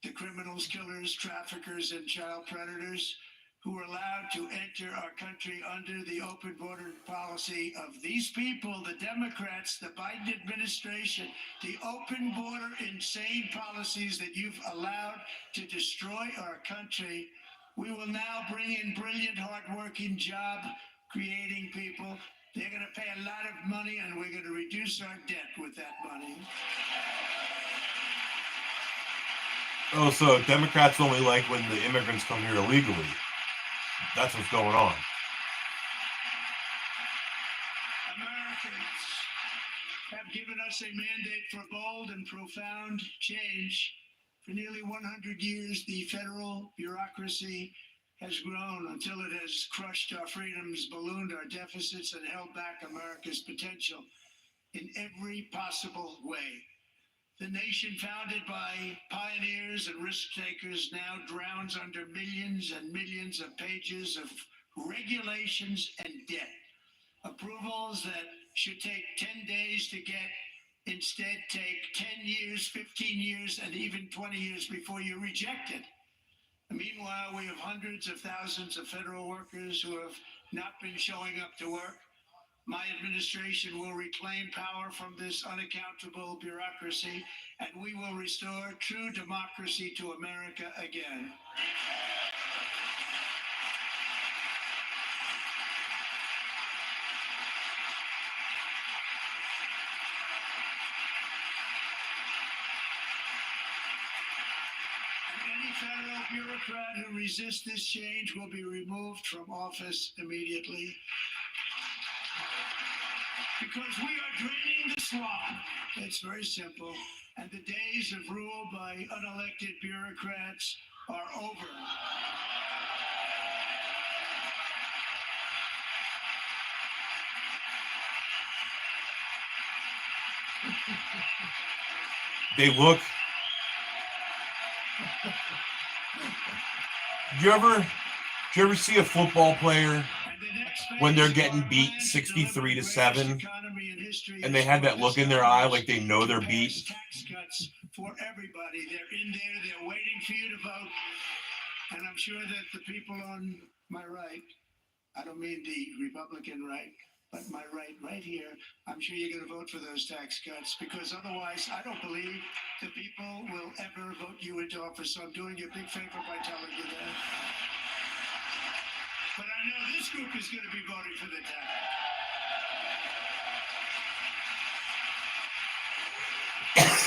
the criminals, killers, traffickers, and child predators who are allowed to enter our country under the open border policy of these people, the Democrats, the Biden administration, the open border insane policies that you've allowed to destroy our country, we will now bring in brilliant, hardworking, job-creating people. They're going to pay a lot of money, and we're going to reduce our debt with that money. Oh, so Democrats only like when the immigrants come here illegally. That's what's going on. Americans have given us a mandate for bold and profound change. For nearly 100 years, the federal bureaucracy has grown until it has crushed our freedoms, ballooned our deficits, and held back America's potential in every possible way. The nation founded by pioneers and risk takers now drowns under millions and millions of pages of regulations and debt. Approvals that should take 10 days to get instead take 10 years, 15 years, and even 20 years before you're rejected. Meanwhile, we have hundreds of thousands of federal workers who have not been showing up to work. My administration will reclaim power from this unaccountable bureaucracy, and we will restore true democracy to America again. Any federal bureaucrat who resists this change will be removed from office immediately. Because we are draining the swamp. It's very simple. And the days of rule by unelected bureaucrats are over. They look. Do you ever see a football player when they're getting beat 63-7 and they have that look in their eye like they know they're beat? Tax cuts for everybody. They're in there. They're waiting for you to vote. And I'm sure that the people on my right, I don't mean the Republican right, but my right here, I'm sure you're going to vote for those tax cuts, because otherwise I don't believe the people will ever vote you into office. So I'm doing you a big favor by telling you that. But I know this group is going to be voting for the tax.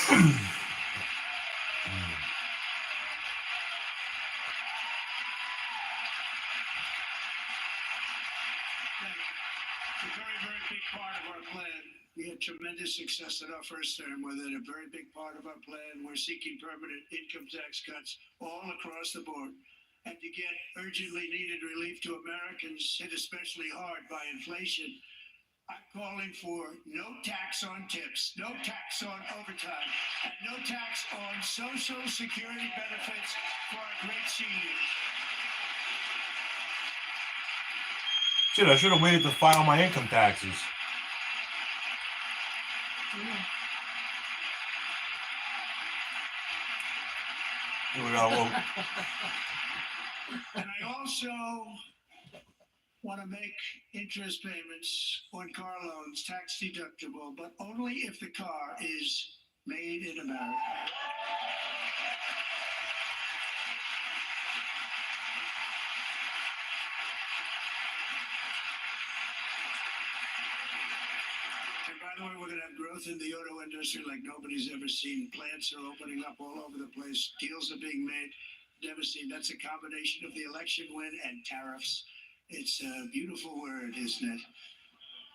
It's a very, very big part of our plan. We had tremendous success in our first term with it. A very big part of our plan. We're seeking permanent income tax cuts all across the board. And to get urgently needed relief to Americans hit especially hard by inflation, I'm calling for no tax on tips, no tax on overtime, and no tax on Social Security benefits for our great seniors. Shit, I should have waited to file my income taxes. Here we go. And I also want to make interest payments on car loans tax deductible, but only if the car is made in America. And by the way, we're going to have growth in the auto industry like nobody's ever seen. Plants are opening up all over the place. Deals are being made. Never seen. That's a combination of the election win and tariffs. It's a beautiful word, isn't it?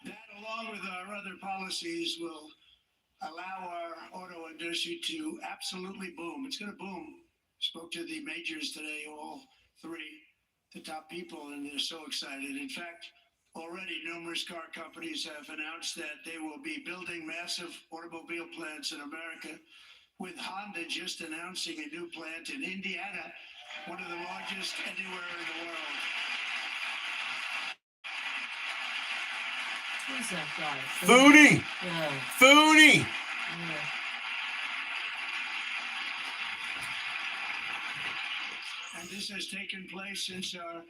That, along with our other policies, will allow our auto industry to absolutely boom. It's going to boom. Spoke to the majors today, all three, the top people, and they're so excited. In fact, already numerous car companies have announced that they will be building massive automobile plants in America, with Honda just announcing a new plant in Indiana, one of the largest anywhere in the world. Who's that guy? Foodie! Yeah. Foodie! Yeah. And this has taken place since our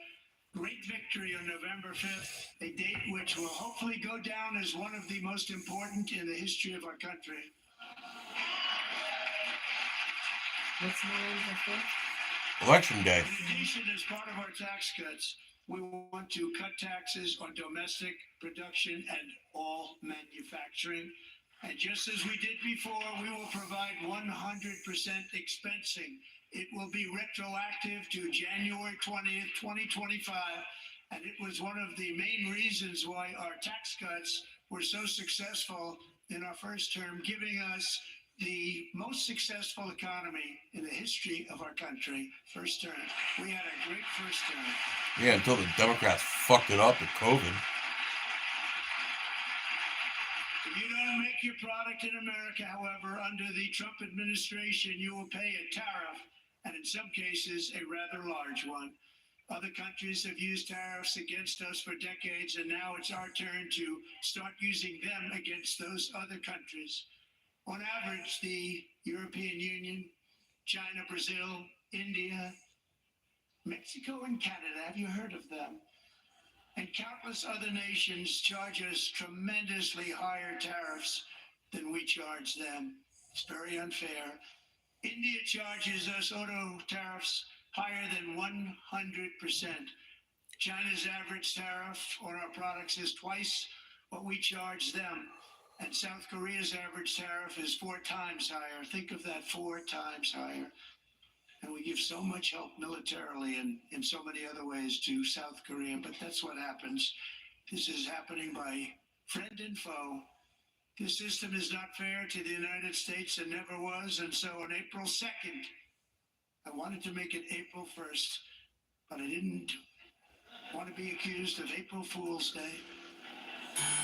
great victory on November 5th, a date which will hopefully go down as one of the most important in the history of our country. What's November 5th? Election day. In addition, as part of our tax cuts, we want to cut taxes on domestic production and all manufacturing. And just as we did before, we will provide 100% expensing. It will be retroactive to January 20th, 2025. And it was one of the main reasons why our tax cuts were so successful in our first term, giving us the most successful economy in the history of our country. First term. We had a great first term. Yeah, until the Democrats fucked it up with COVID. If you don't make your product in America, however, under the Trump administration, you will pay a tariff, and in some cases, a rather large one. Other countries have used tariffs against us for decades, and now it's our turn to start using them against those other countries. On average, the European Union, China, Brazil, India, Mexico, and Canada, have you heard of them? And countless other nations charge us tremendously higher tariffs than we charge them. It's very unfair. India charges us auto tariffs higher than 100%. China's average tariff on our products is twice what we charge them. And South Korea's average tariff is 4 times higher. Think of that, 4 times higher. And we give so much help militarily and in so many other ways to South Korea, but that's what happens. This is happening by friend and foe. This system is not fair to the United States and never was. And so on April 2nd, I wanted to make it April 1st, but I didn't want to be accused of April Fool's Day.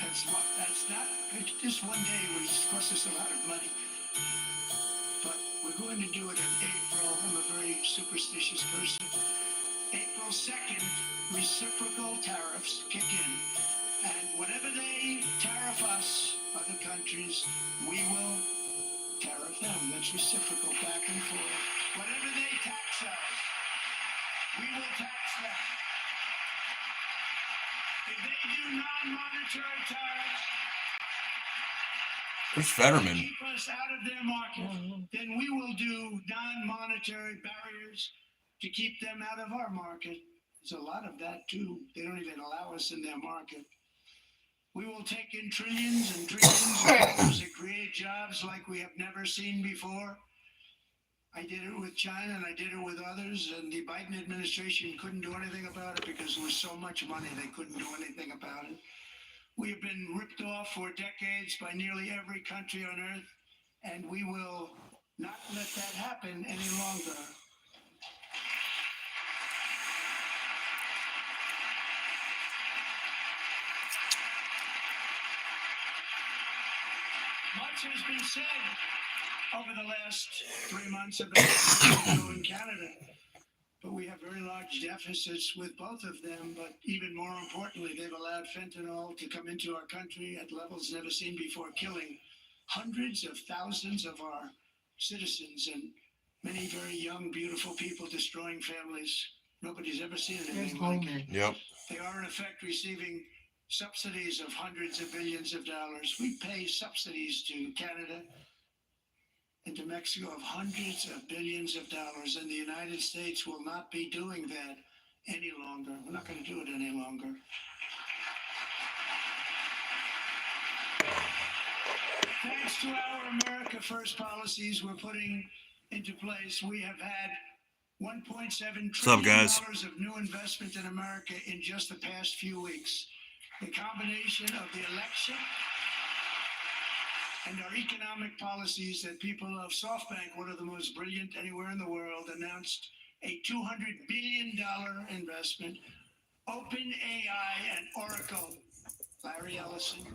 That's not, just one day would cost us a lot of money. But we're going to do it in April. I'm a very superstitious person. April 2nd, reciprocal tariffs kick in. And whatever they tariff us, other countries, we will tariff them. That's reciprocal, back and forth. Whatever they tax us, we will tax them. If they do non-monetary tariffs, There's Fetterman. keep us out of their market, then we will do non-monetary barriers to keep them out of our market. There's a lot of that too. They don't even allow us in their market. We will take in trillions and trillions of dollars to create jobs like we have never seen before. I did it with China and I did it with others, and the Biden administration couldn't do anything about it because there was so much money they couldn't do anything about it. We have been ripped off for decades by nearly every country on earth, and we will not let that happen any longer. Much has been said over the last 3 months about in Canada, but we have very large deficits with both of them. But even more importantly, they've allowed fentanyl to come into our country at levels never seen before, killing hundreds of thousands of our citizens and many very young, beautiful people, destroying families. Nobody's ever seen anything like it. Yep. They are in effect receiving subsidies of hundreds of billions of dollars. We pay subsidies to Canada and to Mexico of hundreds of billions of dollars, and the United States will not be doing that any longer. We're not going to do it any longer. Thanks to our America First policies we're putting into place, we have had $1.7 trillion of new investment in America in just the past few weeks. The combination of the election and our economic policies that people of SoftBank, one of the most brilliant anywhere in the world, announced a $200 billion investment. OpenAI and Oracle, Larry Ellison,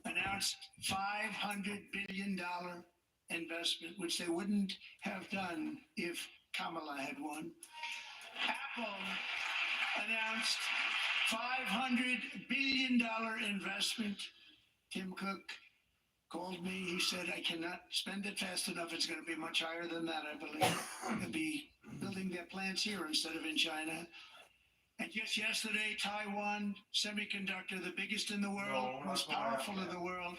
announced $500 billion investment, which they wouldn't have done if Kamala had won. Apple announced $500 billion investment. Tim Cook called me. He said, I cannot spend it fast enough. It's going to be much higher than that, I believe. They'll be building their plants here instead of in China. And just yesterday, Taiwan Semiconductor, the biggest in the world, most powerful in the world,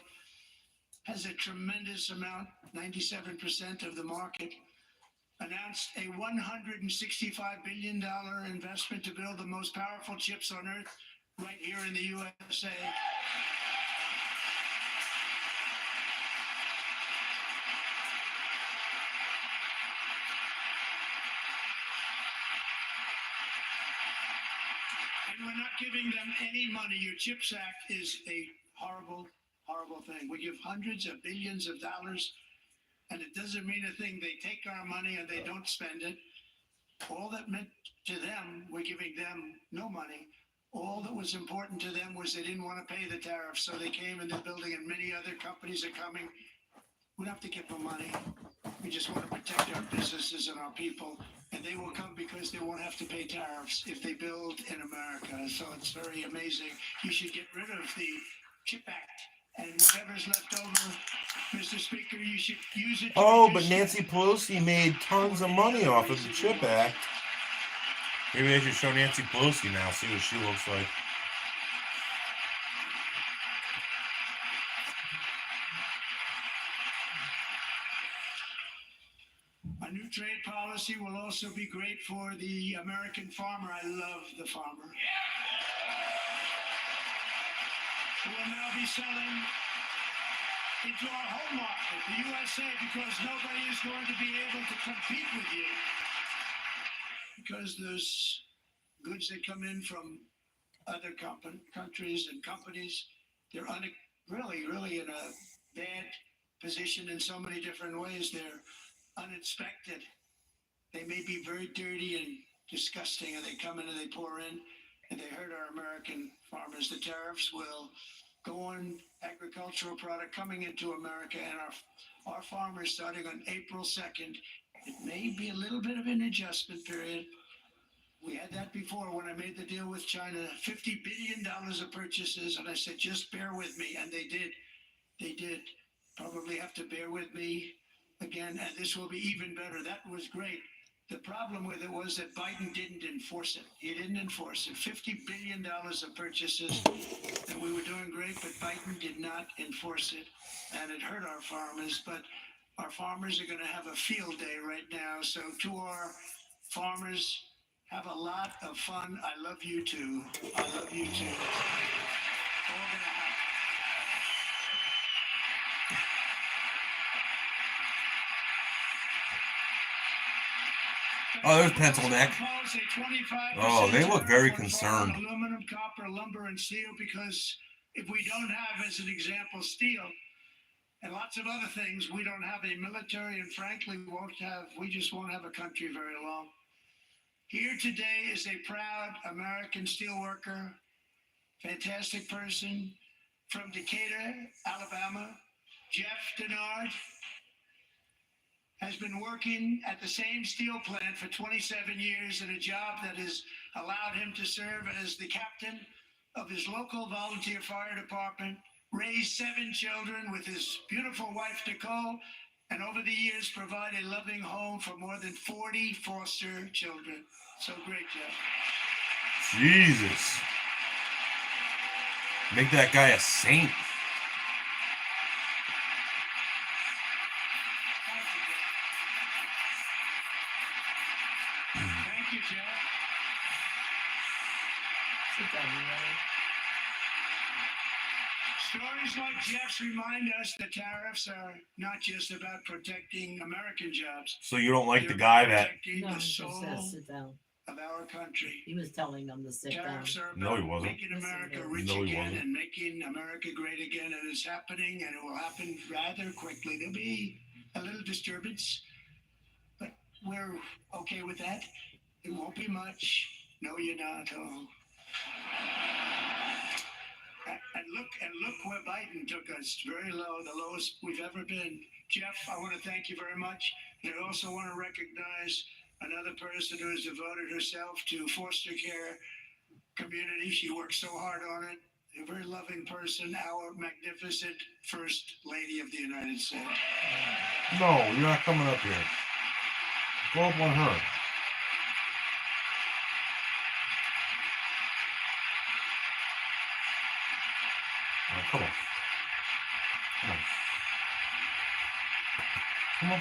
has a tremendous amount, 97% of the market, announced a $165 billion investment to build the most powerful chips on earth right here in the USA. And we're not giving them any money. Your CHIPS Act is a horrible, horrible thing. We give hundreds of billions of dollars, and it doesn't mean a thing. They take our money and they don't spend it. All that meant to them, we're giving them no money. All that was important to them was they didn't want to pay the tariffs, so they came and they're building, and many other companies are coming. We don't have to give them money. We just want to protect our businesses and our people, and they will come because they won't have to pay tariffs if they build in America. So it's very amazing. You should get rid of the CHIP Act, and whatever's left over, Mr. Speaker, you should use it. Oh, but Nancy Pelosi made tons of money off of the CHIP Act. Maybe they should show Nancy Pelosi now, see what she looks like. A new trade policy will also be great for the American farmer. I love the farmer. We will now be selling into our home market, the USA, because nobody is going to be able to compete with you. Because there's goods that come in from other countries and companies. They're really in a bad position in so many different ways. They're uninspected. They may be very dirty and disgusting, and they come in and they pour in, and they hurt our American farmers. The tariffs will go on agricultural product coming into America, and our farmers, starting on April 2nd, it may be a little bit of an adjustment period. We had that before when I made the deal with China, $50 billion of purchases, and I said, just bear with me, and they did. They did. Probably have to bear with me again, and this will be even better. That was great. The problem with it was that Biden didn't enforce it. He didn't enforce it. $50 billion of purchases, and we were doing great, but Biden did not enforce it, and it hurt our farmers. But our farmers are going to have a field day right now. So to our farmers, have a lot of fun. I love you too. I love you too. All gonna happen. Oh, there's Pencil Neck. Oh, they look very concerned. Aluminum, copper, lumber, and steel, because if we don't have, as an example, steel and lots of other things, we don't have a military, and frankly, we just won't have a country very long. Here today is a proud American steelworker, fantastic person from Decatur, Alabama, Jeff Denard. Has been working at the same steel plant for 27 years in a job that has allowed him to serve as the captain of his local volunteer fire department, raise 7 children with his beautiful wife, Nicole, and over the years provide a loving home for more than 40 foster children. So great, Jeff. Jesus. Make that guy a saint. Thank you, Jeff. Sit down, Ray. Stories like Jeff's remind us that tariffs are not just about protecting American jobs. So you don't like the They're guy about that... protecting No, the he just soul says sit down. of our country. He was telling them to sit down. Tariffs are No, he about wasn't. making Yes, he America was. rich No, he again wasn't. and making America great again, and it's happening, and it will happen rather quickly. There'll be a little disturbance, but we're okay with that. It won't be much. No, you're not. Oh. And look where Biden took us. Very low, the lowest we've ever been. Jeff, I want to thank you very much. And I also want to recognize another person who has devoted herself to foster care community. She works so hard on it. A very loving person, our magnificent First Lady of the United States. No, you're not coming up here. Go up on her. Oh, come on. Come on. Come on.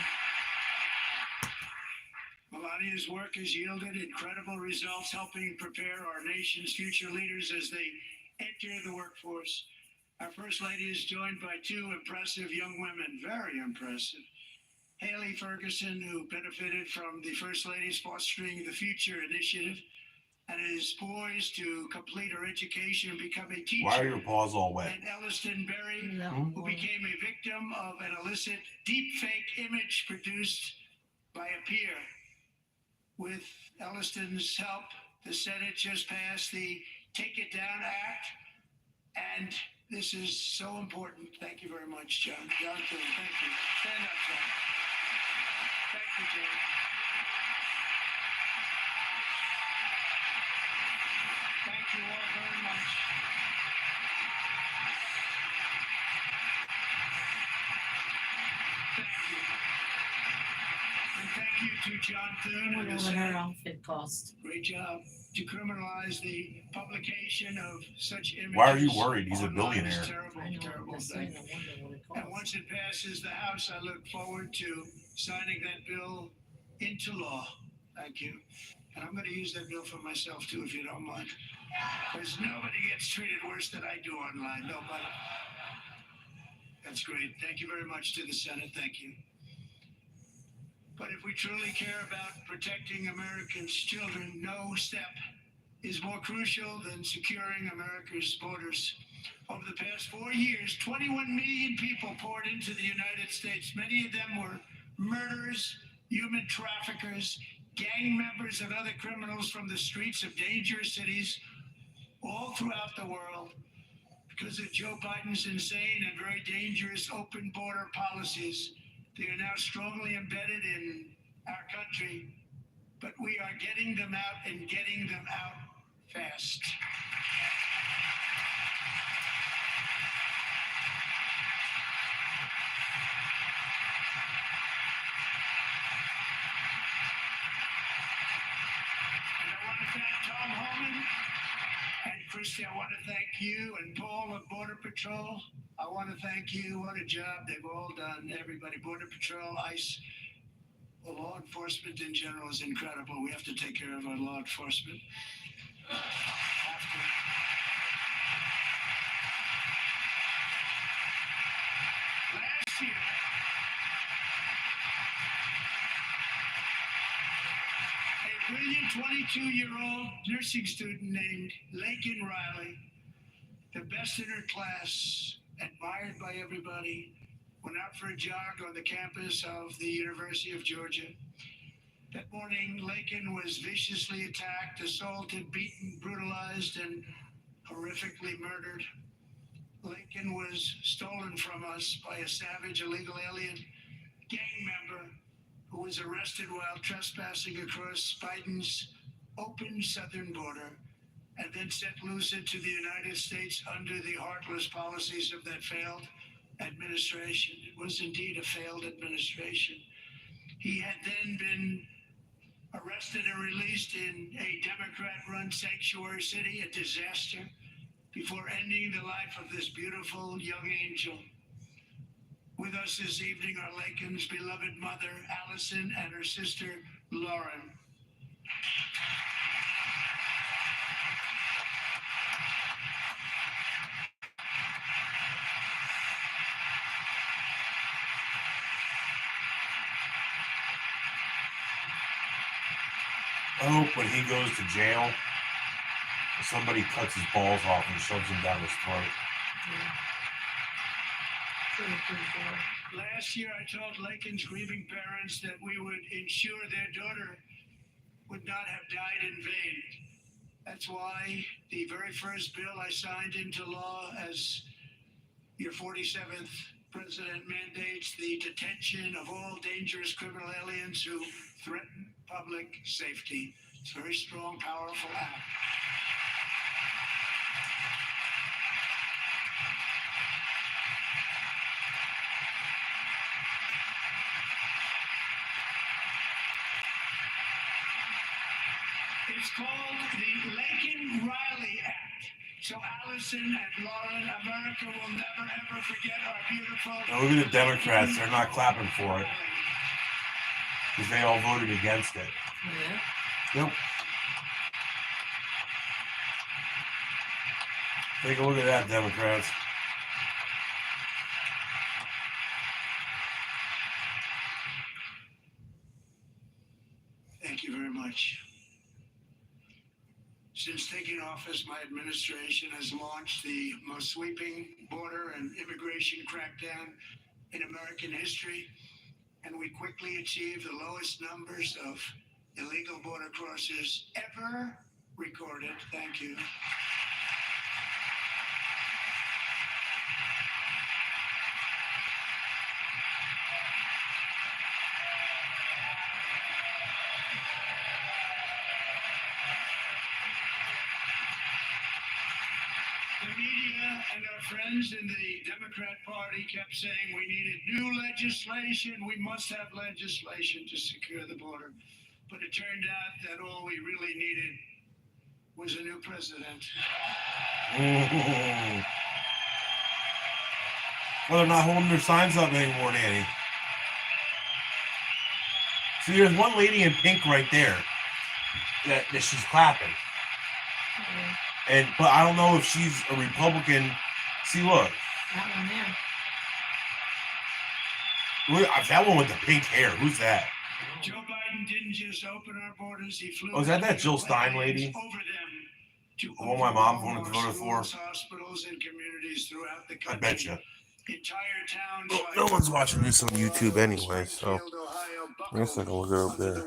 Melania's work has yielded incredible results, helping prepare our nation's future leaders as they enter the workforce. Our First Lady is joined by 2 impressive young women, very impressive. Haley Ferguson, who benefited from the First Lady's Fostering the Future initiative and is poised to complete her education and become a teacher. Why are your paws all wet? And Elliston Berry, No. who became a victim of an illicit deepfake image produced by a peer. With Elliston's help, the Senate just passed the Take It Down Act, and this is so important. Thank you very much, John. John, thank you. Stand up, John. Thank you, John. Thank you all very much. Thank you. And thank you to John Thune I and wonder the what her Senate. outfit cost. Great job to criminalize the publication of such images. Why are you worried? He's a online is billionaire. Terrible, I know terrible what thing. I wonder what it And cost. once it passes the House, I look forward to signing that bill into law. Thank you. And I'm going to use that bill for myself too, if you don't mind. Because nobody gets treated worse than I do online. Nobody. That's great. Thank you very much to the Senate. Thank you. But if we truly care about protecting Americans' children, no step is more crucial than securing America's borders. Over the past 4 years, 21 million people poured into the United States. Many of them were murderers, human traffickers, gang members, and other criminals from the streets of dangerous cities all throughout the world. Because of Joe Biden's insane and very dangerous open border policies, they are now strongly embedded in our country, but we are getting them out and getting them out fast. Christy, I want to thank you and Paul of Border Patrol. I want to thank you. What a job they've all done. Everybody, Border Patrol, ICE, law enforcement in general is incredible. We have to take care of our law enforcement. Last year, a brilliant 22-year-old nursing student named Lakin Riley, the best in her class, admired by everybody, went out for a jog on the campus of the University of Georgia. That morning, Lakin was viciously attacked, assaulted, beaten, brutalized, and horrifically murdered. Lakin was stolen from us by a savage illegal alien gang member who was arrested while trespassing across Biden's open southern border and then set loose into the United States under the heartless policies of that failed administration. It was indeed a failed administration. He had then been arrested and released in a Democrat-run sanctuary city, a disaster, before ending the life of this beautiful young angel. With us this evening are Lakin's beloved mother, Allison, and her sister, Lauren. I hope when he goes to jail, somebody cuts his balls off and shoves him down his throat. Last year, I told Lakin's grieving parents that we would ensure their daughter would not have died in vain. That's why the very first bill I signed into law as your 47th president mandates the detention of all dangerous criminal aliens who threaten public safety. It's a very strong, powerful act. It's called the Lakin-Riley Act. So Allison and Lauren, America will never ever forget our beautiful. Now look at the Democrats. They're not clapping for it because they all voted against it. Yeah. Yep. Take a look at that, Democrats. Thank you very much. Since taking office, my administration has launched the most sweeping border and immigration crackdown in American history, and we quickly achieved the lowest numbers of illegal border crossers ever recorded. Thank you. The media and our friends in the Democrat Party kept saying we needed new legislation. We must have legislation to secure the border. But it turned out that all we really needed was a new president. Well, they're not holding their signs up anymore, Danny. See, there's one lady in pink right there that she's clapping. But I don't know if she's a Republican. See, look. That one there. Look, that one with the pink hair. Who's that? Joe Biden didn't just open our borders. He flew. Oh, is that Jill Stein lady? Over them to The one my mom wanted to vote her for? Hospitals and communities throughout the I country. bet you. Entire towns. Well, no one's watching this on YouTube anyway, so I guess I can look it up there.